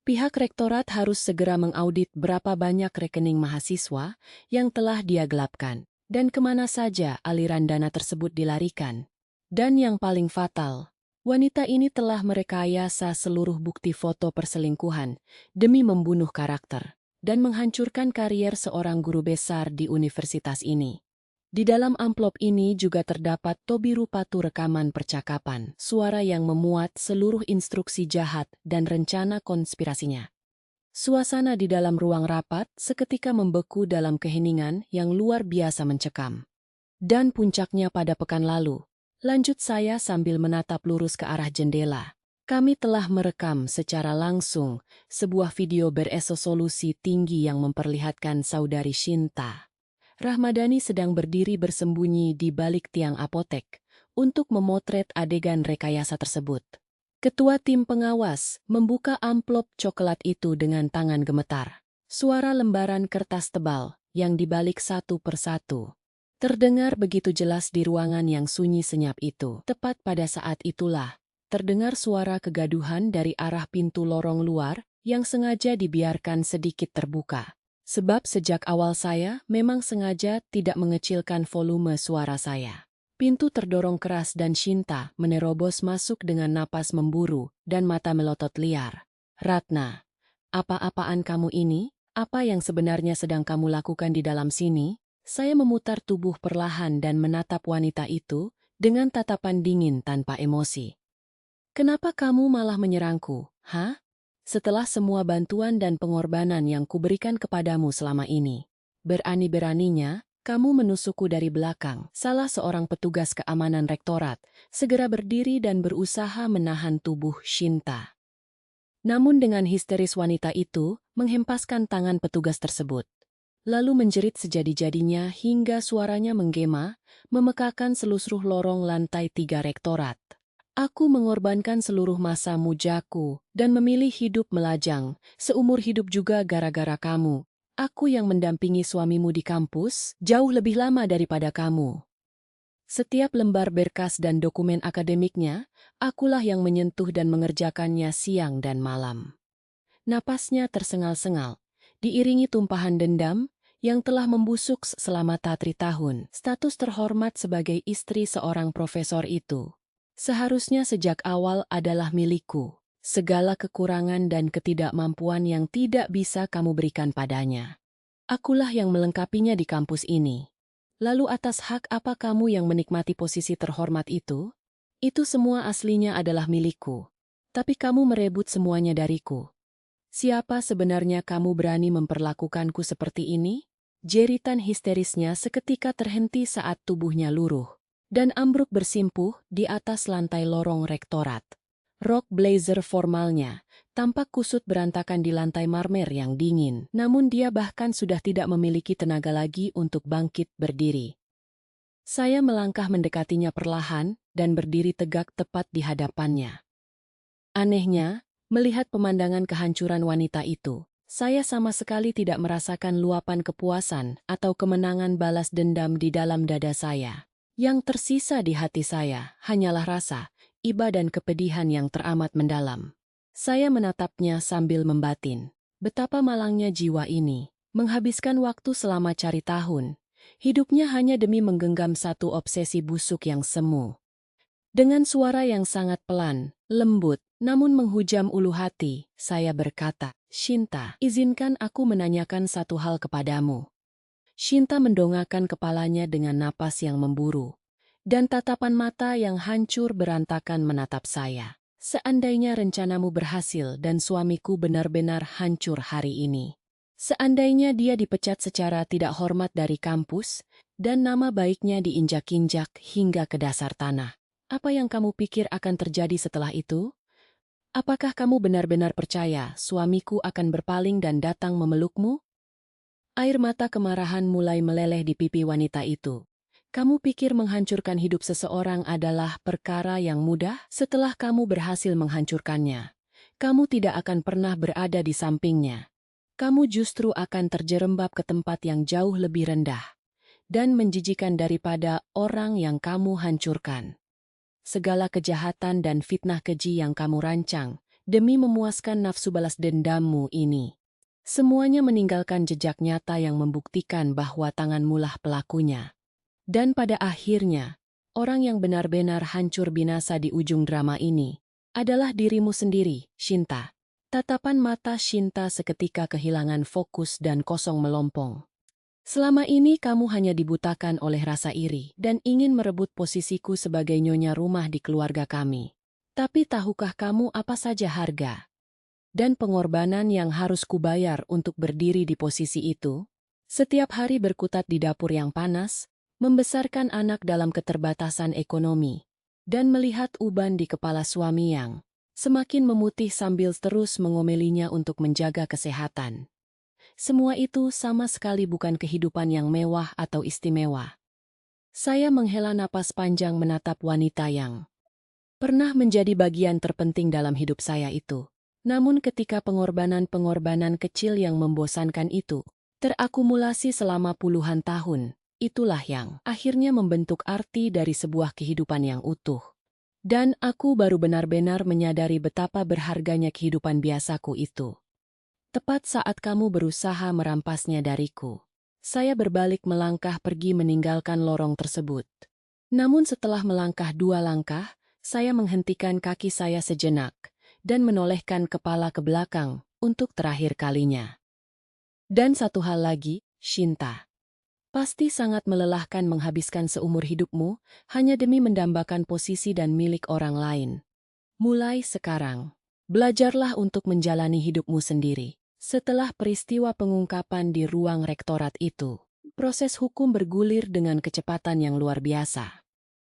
Pihak rektorat harus segera mengaudit berapa banyak rekening mahasiswa yang telah dia gelapkan, dan kemana saja aliran dana tersebut dilarikan. Dan yang paling fatal, wanita ini telah merekayasa seluruh bukti foto perselingkuhan demi membunuh karakter dan menghancurkan karier seorang guru besar di universitas ini. Di dalam amplop ini juga terdapat tobiru patu rekaman percakapan, suara yang memuat seluruh instruksi jahat dan rencana konspirasinya. Suasana di dalam ruang rapat seketika membeku dalam keheningan yang luar biasa mencekam. Dan puncaknya pada pekan lalu, lanjut saya sambil menatap lurus ke arah jendela. Kami telah merekam secara langsung sebuah video beresolusi tinggi yang memperlihatkan saudari Shinta Rahmadani sedang berdiri bersembunyi di balik tiang apotek untuk memotret adegan rekayasa tersebut. Ketua tim pengawas membuka amplop coklat itu dengan tangan gemetar. Suara lembaran kertas tebal yang dibalik satu persatu terdengar begitu jelas di ruangan yang sunyi senyap itu. Tepat pada saat itulah, terdengar suara kegaduhan dari arah pintu lorong luar yang sengaja dibiarkan sedikit terbuka. Sebab sejak awal saya memang sengaja tidak mengecilkan volume suara saya. Pintu terdorong keras dan Shinta menerobos masuk dengan napas memburu dan mata melotot liar. "Ratna, apa-apaan kamu ini? Apa yang sebenarnya sedang kamu lakukan di dalam sini?" Saya memutar tubuh perlahan dan menatap wanita itu dengan tatapan dingin tanpa emosi. "Kenapa kamu malah menyerangku, hah? Setelah semua bantuan dan pengorbanan yang kuberikan kepadamu selama ini, berani-beraninya Kamu menusukku dari belakang. Salah seorang petugas keamanan rektorat segera berdiri dan berusaha menahan tubuh Shinta. Namun dengan histeris wanita itu menghempaskan tangan petugas tersebut. Lalu menjerit sejadi-jadinya hingga suaranya menggema, memekakan seluruh lorong lantai 3 rektorat. Aku mengorbankan seluruh masa mujaku dan memilih hidup melajang, seumur hidup juga gara-gara kamu. Aku yang mendampingi suamimu di kampus jauh lebih lama daripada kamu. Setiap lembar berkas dan dokumen akademiknya, akulah yang menyentuh dan mengerjakannya siang dan malam. Napasnya tersengal-sengal, diiringi tumpahan dendam yang telah membusuk selama tatri tahun. Status terhormat sebagai istri seorang profesor itu seharusnya sejak awal adalah milikku. Segala kekurangan dan ketidakmampuan yang tidak bisa kamu berikan padanya, akulah yang melengkapinya di kampus ini. Lalu atas hak apa kamu yang menikmati posisi terhormat itu? Itu semua aslinya adalah milikku. Tapi kamu merebut semuanya dariku. Siapa sebenarnya kamu berani memperlakukanku seperti ini? Jeritan histerisnya seketika terhenti saat tubuhnya luruh dan ambruk bersimpuh di atas lantai lorong rektorat. Rok blazer formalnya tampak kusut berantakan di lantai marmer yang dingin, namun dia bahkan sudah tidak memiliki tenaga lagi untuk bangkit berdiri. Saya melangkah mendekatinya perlahan dan berdiri tegak tepat di hadapannya. Anehnya, melihat pemandangan kehancuran wanita itu, saya sama sekali tidak merasakan luapan kepuasan atau kemenangan balas dendam di dalam dada saya. Yang tersisa di hati saya hanyalah rasa, iba dan kepedihan yang teramat mendalam. Saya menatapnya sambil membatin. Betapa malangnya jiwa ini, menghabiskan waktu selama cari tahun. Hidupnya hanya demi menggenggam satu obsesi busuk yang semu. Dengan suara yang sangat pelan, lembut, namun menghujam ulu hati, saya berkata, "Shinta, izinkan aku menanyakan satu hal kepadamu." Shinta mendongakkan kepalanya dengan napas yang memburu, dan tatapan mata yang hancur berantakan menatap saya. Seandainya rencanamu berhasil dan suamiku benar-benar hancur hari ini. Seandainya dia dipecat secara tidak hormat dari kampus, dan nama baiknya diinjak-injak hingga ke dasar tanah. Apa yang kamu pikir akan terjadi setelah itu? Apakah kamu benar-benar percaya suamiku akan berpaling dan datang memelukmu? Air mata kemarahan mulai meleleh di pipi wanita itu. Kamu pikir menghancurkan hidup seseorang adalah perkara yang mudah? Setelah kamu berhasil menghancurkannya, kamu tidak akan pernah berada di sampingnya. Kamu justru akan terjerembab ke tempat yang jauh lebih rendah dan menjijikan daripada orang yang kamu hancurkan. Segala kejahatan dan fitnah keji yang kamu rancang demi memuaskan nafsu balas dendammu ini, semuanya meninggalkan jejak nyata yang membuktikan bahwa tanganmulah pelakunya. Dan pada akhirnya, orang yang benar-benar hancur binasa di ujung drama ini adalah dirimu sendiri, Shinta. Tatapan mata Shinta seketika kehilangan fokus dan kosong melompong. Selama ini kamu hanya dibutakan oleh rasa iri dan ingin merebut posisiku sebagai nyonya rumah di keluarga kami. Tapi tahukah kamu apa saja harga dan pengorbanan yang harus kubayar untuk berdiri di posisi itu? Setiap hari berkutat di dapur yang panas, membesarkan anak dalam keterbatasan ekonomi, dan melihat uban di kepala suami yang semakin memutih sambil terus mengomelinya untuk menjaga kesehatan. Semua itu sama sekali bukan kehidupan yang mewah atau istimewa. Saya menghela napas panjang menatap wanita yang pernah menjadi bagian terpenting dalam hidup saya itu. Namun ketika pengorbanan-pengorbanan kecil yang membosankan itu terakumulasi selama puluhan tahun, itulah yang akhirnya membentuk arti dari sebuah kehidupan yang utuh. Dan aku baru benar-benar menyadari betapa berharganya kehidupan biasaku itu. Tepat saat kamu berusaha merampasnya dariku, saya berbalik melangkah pergi meninggalkan lorong tersebut. Namun setelah melangkah 2 langkah, saya menghentikan kaki saya sejenak dan menolehkan kepala ke belakang untuk terakhir kalinya. Dan satu hal lagi, Shinta. Pasti sangat melelahkan menghabiskan seumur hidupmu hanya demi mendambakan posisi dan milik orang lain. Mulai sekarang, belajarlah untuk menjalani hidupmu sendiri. Setelah peristiwa pengungkapan di ruang rektorat itu, Proses hukum bergulir dengan kecepatan yang luar biasa.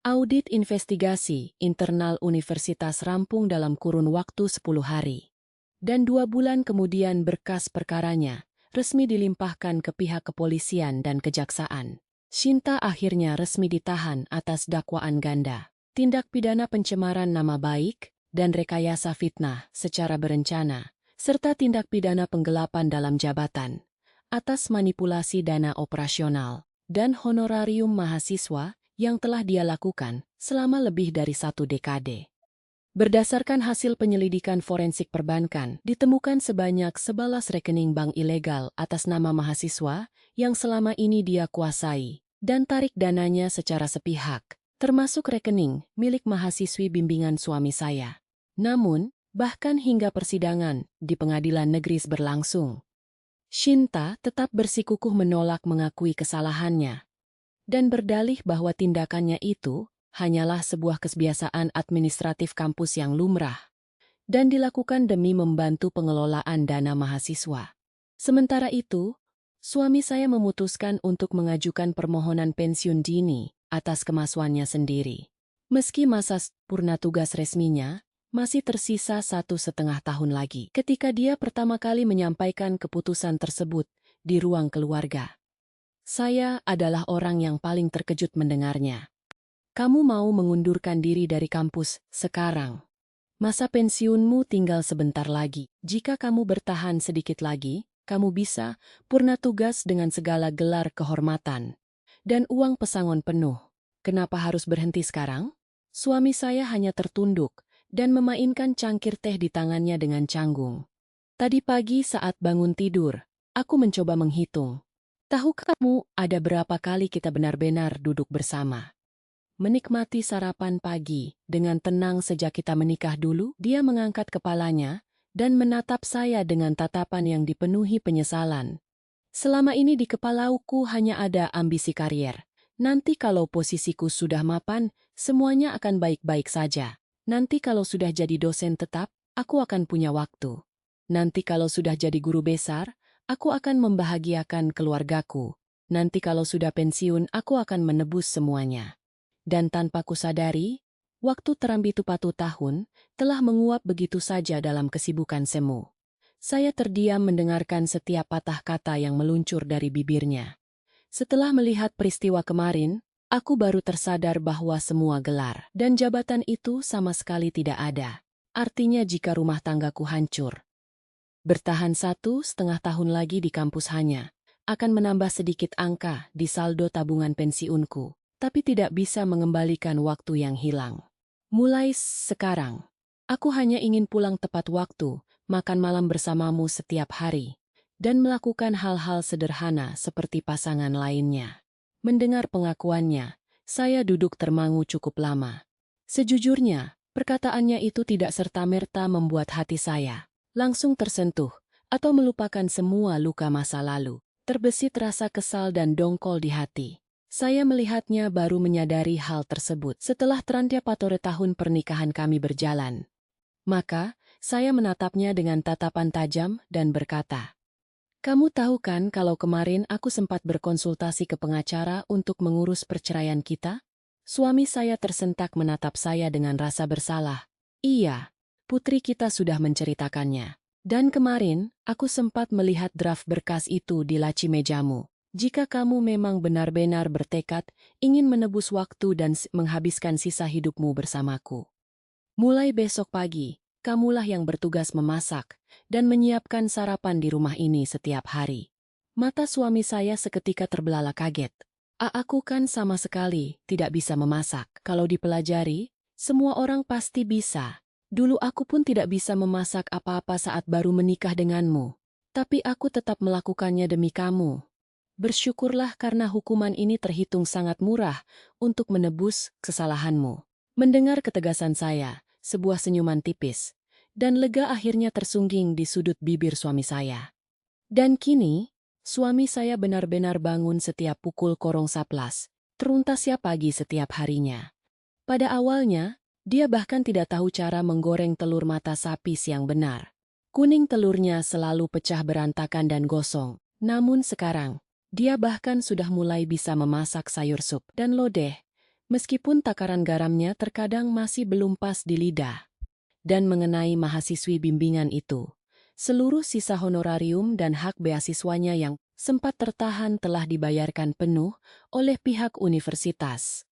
Audit investigasi internal universitas rampung dalam kurun waktu 10 hari. Dan 2 bulan kemudian berkas perkaranya resmi dilimpahkan ke pihak kepolisian dan kejaksaan. Shinta akhirnya resmi ditahan atas dakwaan ganda, tindak pidana pencemaran nama baik, dan rekayasa fitnah secara berencana, serta tindak pidana penggelapan dalam jabatan, atas manipulasi dana operasional, dan honorarium mahasiswa yang telah dia lakukan selama lebih dari 1 dekade. Berdasarkan hasil penyelidikan forensik perbankan, ditemukan sebanyak 11 rekening bank ilegal atas nama mahasiswa yang selama ini dia kuasai, dan tarik dananya secara sepihak, termasuk rekening milik mahasiswi bimbingan suami saya. Namun, bahkan hingga persidangan di pengadilan negeri berlangsung, Shinta tetap bersikukuh menolak mengakui kesalahannya dan berdalih bahwa tindakannya itu hanyalah sebuah kebiasaan administratif kampus yang lumrah dan dilakukan demi membantu pengelolaan dana mahasiswa. Sementara itu, suami saya memutuskan untuk mengajukan permohonan pensiun dini atas kemasuannya sendiri. Meski masa purna tugas resminya masih tersisa 1,5 tahun lagi ketika dia pertama kali menyampaikan keputusan tersebut di ruang keluarga. Saya adalah orang yang paling terkejut mendengarnya. Kamu mau mengundurkan diri dari kampus sekarang. Masa pensiunmu tinggal sebentar lagi. Jika kamu bertahan sedikit lagi, kamu bisa purna tugas dengan segala gelar kehormatan dan uang pesangon penuh. Kenapa harus berhenti sekarang? Suami saya hanya tertunduk dan memainkan cangkir teh di tangannya dengan canggung. Tadi pagi saat bangun tidur, aku mencoba menghitung. Tahukah kamu ada berapa kali kita benar-benar duduk bersama? Menikmati sarapan pagi dengan tenang sejak kita menikah dulu, dia mengangkat kepalanya dan menatap saya dengan tatapan yang dipenuhi penyesalan. Selama ini di kepalauku hanya ada ambisi karier. Nanti kalau posisiku sudah mapan, semuanya akan baik-baik saja. Nanti kalau sudah jadi dosen tetap, aku akan punya waktu. Nanti kalau sudah jadi guru besar, aku akan membahagiakan keluargaku. Nanti kalau sudah pensiun, aku akan menebus semuanya. Dan tanpa kusadari, waktu terambi tupatu tahun telah menguap begitu saja dalam kesibukan semu. Saya terdiam mendengarkan setiap patah kata yang meluncur dari bibirnya. Setelah melihat peristiwa kemarin, aku baru tersadar bahwa semua gelar dan jabatan itu sama sekali tidak ada. Artinya jika rumah tanggaku hancur, bertahan 1,5 tahun lagi di kampus hanya akan menambah sedikit angka di saldo tabungan pensiunku, tapi tidak bisa mengembalikan waktu yang hilang. Mulai sekarang, aku hanya ingin pulang tepat waktu, makan malam bersamamu setiap hari, dan melakukan hal-hal sederhana seperti pasangan lainnya. Mendengar pengakuannya, saya duduk termangu cukup lama. Sejujurnya, perkataannya itu tidak serta-merta membuat hati saya langsung tersentuh atau melupakan semua luka masa lalu. Terbesit rasa kesal dan dongkol di hati. Saya melihatnya baru menyadari hal tersebut setelah terantya patore tahun pernikahan kami berjalan. Maka, saya menatapnya dengan tatapan tajam dan berkata, "Kamu tahu kan kalau kemarin aku sempat berkonsultasi ke pengacara untuk mengurus perceraian kita?" Suami saya tersentak menatap saya dengan rasa bersalah. "Iya, putri kita sudah menceritakannya. Dan kemarin, aku sempat melihat draft berkas itu di laci mejamu. Jika kamu memang benar-benar bertekad ingin menebus waktu dan menghabiskan sisa hidupmu bersamaku, mulai besok pagi, kamulah yang bertugas memasak dan menyiapkan sarapan di rumah ini setiap hari." Mata suami saya seketika terbelalak kaget. Aku kan sama sekali tidak bisa memasak. Kalau dipelajari, semua orang pasti bisa. Dulu aku pun tidak bisa memasak apa-apa saat baru menikah denganmu. Tapi aku tetap melakukannya demi kamu. Bersyukurlah karena hukuman ini terhitung sangat murah untuk menebus kesalahanmu. Mendengar ketegasan saya, sebuah senyuman tipis dan lega akhirnya tersungging di sudut bibir suami saya. Dan kini, suami saya benar-benar bangun setiap pukul 11, teruntasnya pagi setiap harinya. Pada awalnya, dia bahkan tidak tahu cara menggoreng telur mata sapi yang benar. Kuning telurnya selalu pecah berantakan dan gosong. Namun sekarang, Dia bahkan sudah mulai bisa memasak sayur sup dan lodeh, meskipun takaran garamnya terkadang masih belum pas di lidah. Dan mengenai mahasiswi bimbingan itu, seluruh sisa honorarium dan hak beasiswanya yang sempat tertahan telah dibayarkan penuh oleh pihak universitas.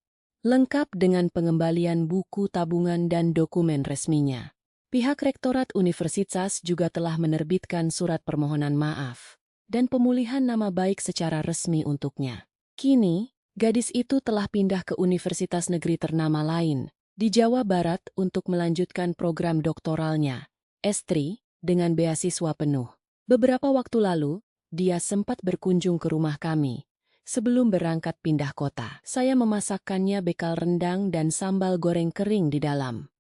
Lengkap dengan pengembalian buku tabungan dan dokumen resminya. Pihak Rektorat Universitas juga telah menerbitkan surat permohonan maaf dan pemulihan nama baik secara resmi untuknya. Kini, gadis itu telah pindah ke universitas negeri ternama lain di Jawa Barat untuk melanjutkan program doktoralnya, S3, dengan beasiswa penuh. Beberapa waktu lalu, dia sempat berkunjung ke rumah kami. Sebelum berangkat pindah kota, saya memasakkannya bekal rendang dan sambal goreng kering di dalam.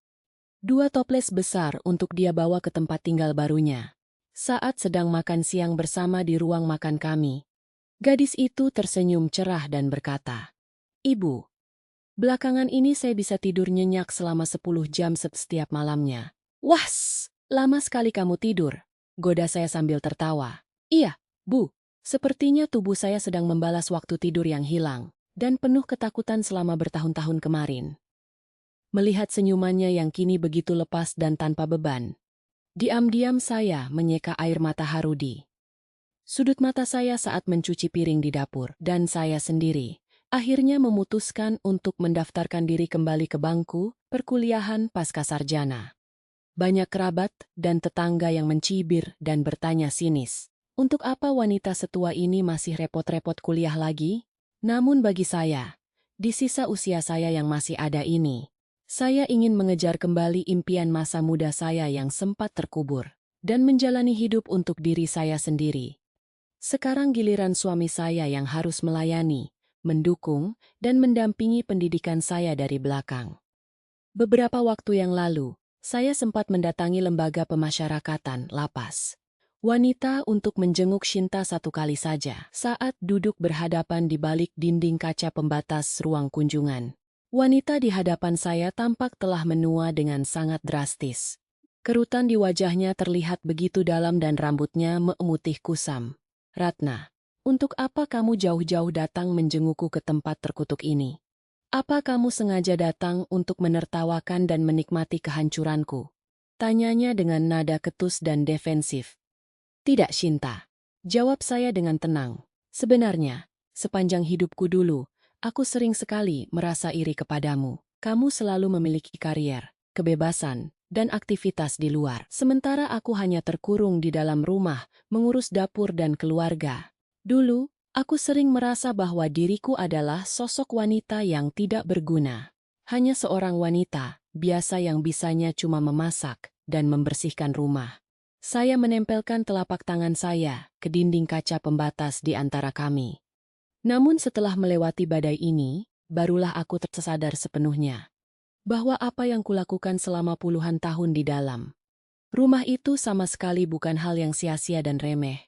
2 toples besar untuk dia bawa ke tempat tinggal barunya. Saat sedang makan siang bersama di ruang makan kami, gadis itu tersenyum cerah dan berkata, "Ibu, belakangan ini saya bisa tidur nyenyak selama 10 jam setiap malamnya." "Wah, lama sekali kamu tidur," goda saya sambil tertawa. "Iya, Bu, sepertinya tubuh saya sedang membalas waktu tidur yang hilang dan penuh ketakutan selama bertahun-tahun kemarin." Melihat senyumannya yang kini begitu lepas dan tanpa beban, diam-diam saya menyeka air mata haru di sudut mata saya saat mencuci piring di dapur, dan saya sendiri akhirnya memutuskan untuk mendaftarkan diri kembali ke bangku perkuliahan pasca sarjana. Banyak kerabat dan tetangga yang mencibir dan bertanya sinis, untuk apa wanita setua ini masih repot-repot kuliah lagi? Namun bagi saya, di sisa usia saya yang masih ada ini, saya ingin mengejar kembali impian masa muda saya yang sempat terkubur dan menjalani hidup untuk diri saya sendiri. Sekarang giliran suami saya yang harus melayani, mendukung, dan mendampingi pendidikan saya dari belakang. Beberapa waktu yang lalu, saya sempat mendatangi lembaga pemasyarakatan lapas wanita untuk menjenguk Shinta 1 kali saja saat duduk berhadapan di balik dinding kaca pembatas ruang kunjungan. Wanita di hadapan saya tampak telah menua dengan sangat drastis. Kerutan di wajahnya terlihat begitu dalam dan rambutnya memutih kusam. "Ratna, untuk apa kamu jauh-jauh datang menjengukku ke tempat terkutuk ini? Apa kamu sengaja datang untuk menertawakan dan menikmati kehancuranku?" Tanyanya dengan nada ketus dan defensif. "Tidak, Shinta," jawab saya dengan tenang. "Sebenarnya, sepanjang hidupku dulu, aku sering sekali merasa iri kepadamu. Kamu selalu memiliki karier, kebebasan, dan aktivitas di luar. Sementara aku hanya terkurung di dalam rumah, mengurus dapur dan keluarga. Dulu, aku sering merasa bahwa diriku adalah sosok wanita yang tidak berguna. Hanya seorang wanita, biasa yang bisanya cuma memasak dan membersihkan rumah." Saya menempelkan telapak tangan saya ke dinding kaca pembatas di antara kami. Namun setelah melewati badai ini, barulah aku tersadar sepenuhnya bahwa apa yang kulakukan selama puluhan tahun di dalam rumah itu sama sekali bukan hal yang sia-sia dan remeh.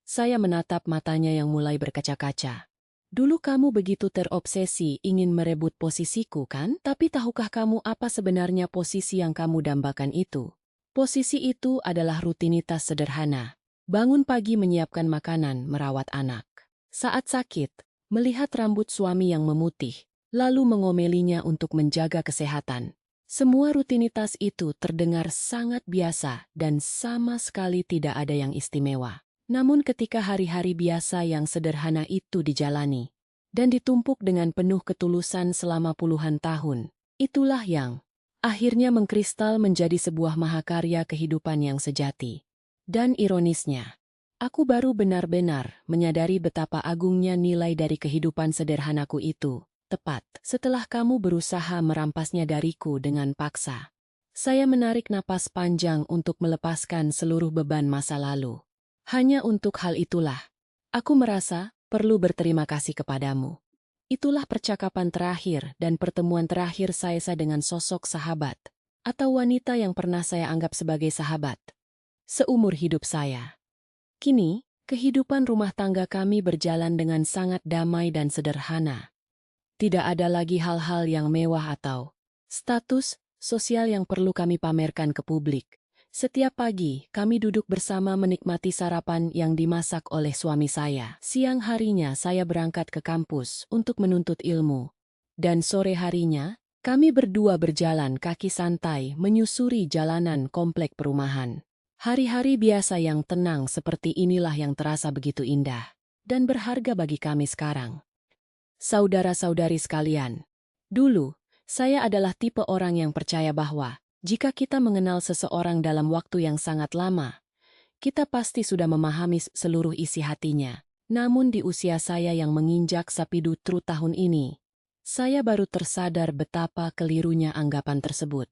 Saya menatap matanya yang mulai berkaca-kaca. "Dulu kamu begitu terobsesi ingin merebut posisiku, kan? Tapi tahukah kamu apa sebenarnya posisi yang kamu dambakan itu? Posisi itu adalah rutinitas sederhana. Bangun pagi menyiapkan makanan, merawat anak. Saat sakit, melihat rambut suami yang memutih, lalu mengomelinya untuk menjaga kesehatan. Semua rutinitas itu terdengar sangat biasa dan sama sekali tidak ada yang istimewa. Namun ketika hari-hari biasa yang sederhana itu dijalani dan ditumpuk dengan penuh ketulusan selama puluhan tahun, itulah yang akhirnya mengkristal menjadi sebuah mahakarya kehidupan yang sejati. Dan ironisnya, aku baru benar-benar menyadari betapa agungnya nilai dari kehidupan sederhanaku itu, tepat setelah kamu berusaha merampasnya dariku dengan paksa. Saya menarik napas panjang untuk melepaskan seluruh beban masa lalu. Hanya untuk hal itulah, aku merasa perlu berterima kasih kepadamu. Itulah percakapan terakhir dan pertemuan terakhir saya dengan sosok sahabat, atau wanita yang pernah saya anggap sebagai sahabat seumur hidup saya. Kini, kehidupan rumah tangga kami berjalan dengan sangat damai dan sederhana. Tidak ada lagi hal-hal yang mewah atau status sosial yang perlu kami pamerkan ke publik. Setiap pagi, kami duduk bersama menikmati sarapan yang dimasak oleh suami saya. Siang harinya, saya berangkat ke kampus untuk menuntut ilmu. Dan sore harinya, kami berdua berjalan kaki santai menyusuri jalanan komplek perumahan. Hari-hari biasa yang tenang seperti inilah yang terasa begitu indah dan berharga bagi kami sekarang. Saudara-saudari sekalian, dulu, saya adalah tipe orang yang percaya bahwa jika kita mengenal seseorang dalam waktu yang sangat lama, kita pasti sudah memahami seluruh isi hatinya. Namun di usia saya yang menginjak sapidutru tahun ini, saya baru tersadar betapa kelirunya anggapan tersebut.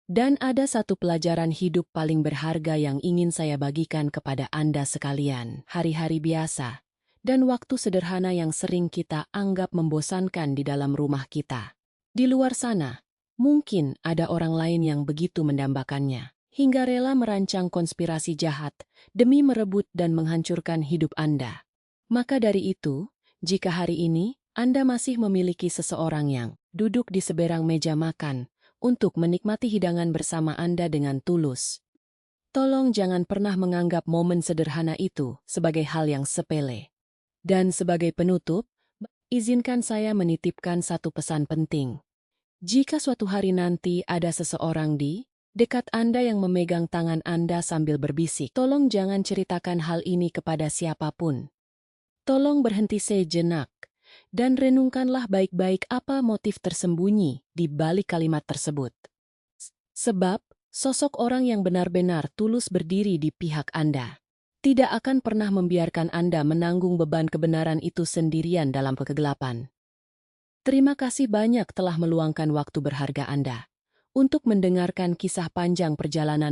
Dan ada satu pelajaran hidup paling berharga yang ingin saya bagikan kepada Anda sekalian. Hari-hari biasa dan waktu sederhana yang sering kita anggap membosankan di dalam rumah kita. Di luar sana, mungkin ada orang lain yang begitu mendambakannya, hingga rela merancang konspirasi jahat demi merebut dan menghancurkan hidup Anda. Maka dari itu, jika hari ini Anda masih memiliki seseorang yang duduk di seberang meja makan untuk menikmati hidangan bersama Anda dengan tulus, tolong jangan pernah menganggap momen sederhana itu sebagai hal yang sepele. Dan sebagai penutup, izinkan saya menitipkan satu pesan penting. Jika suatu hari nanti ada seseorang di dekat Anda yang memegang tangan Anda sambil berbisik, tolong jangan ceritakan hal ini kepada siapapun. Tolong berhenti sejenak dan renungkanlah baik-baik apa motif tersembunyi di balik kalimat tersebut. Sebab, sosok orang yang benar-benar tulus berdiri di pihak Anda tidak akan pernah membiarkan Anda menanggung beban kebenaran itu sendirian dalam kegelapan. Terima kasih banyak telah meluangkan waktu berharga Anda untuk mendengarkan kisah panjang perjalanan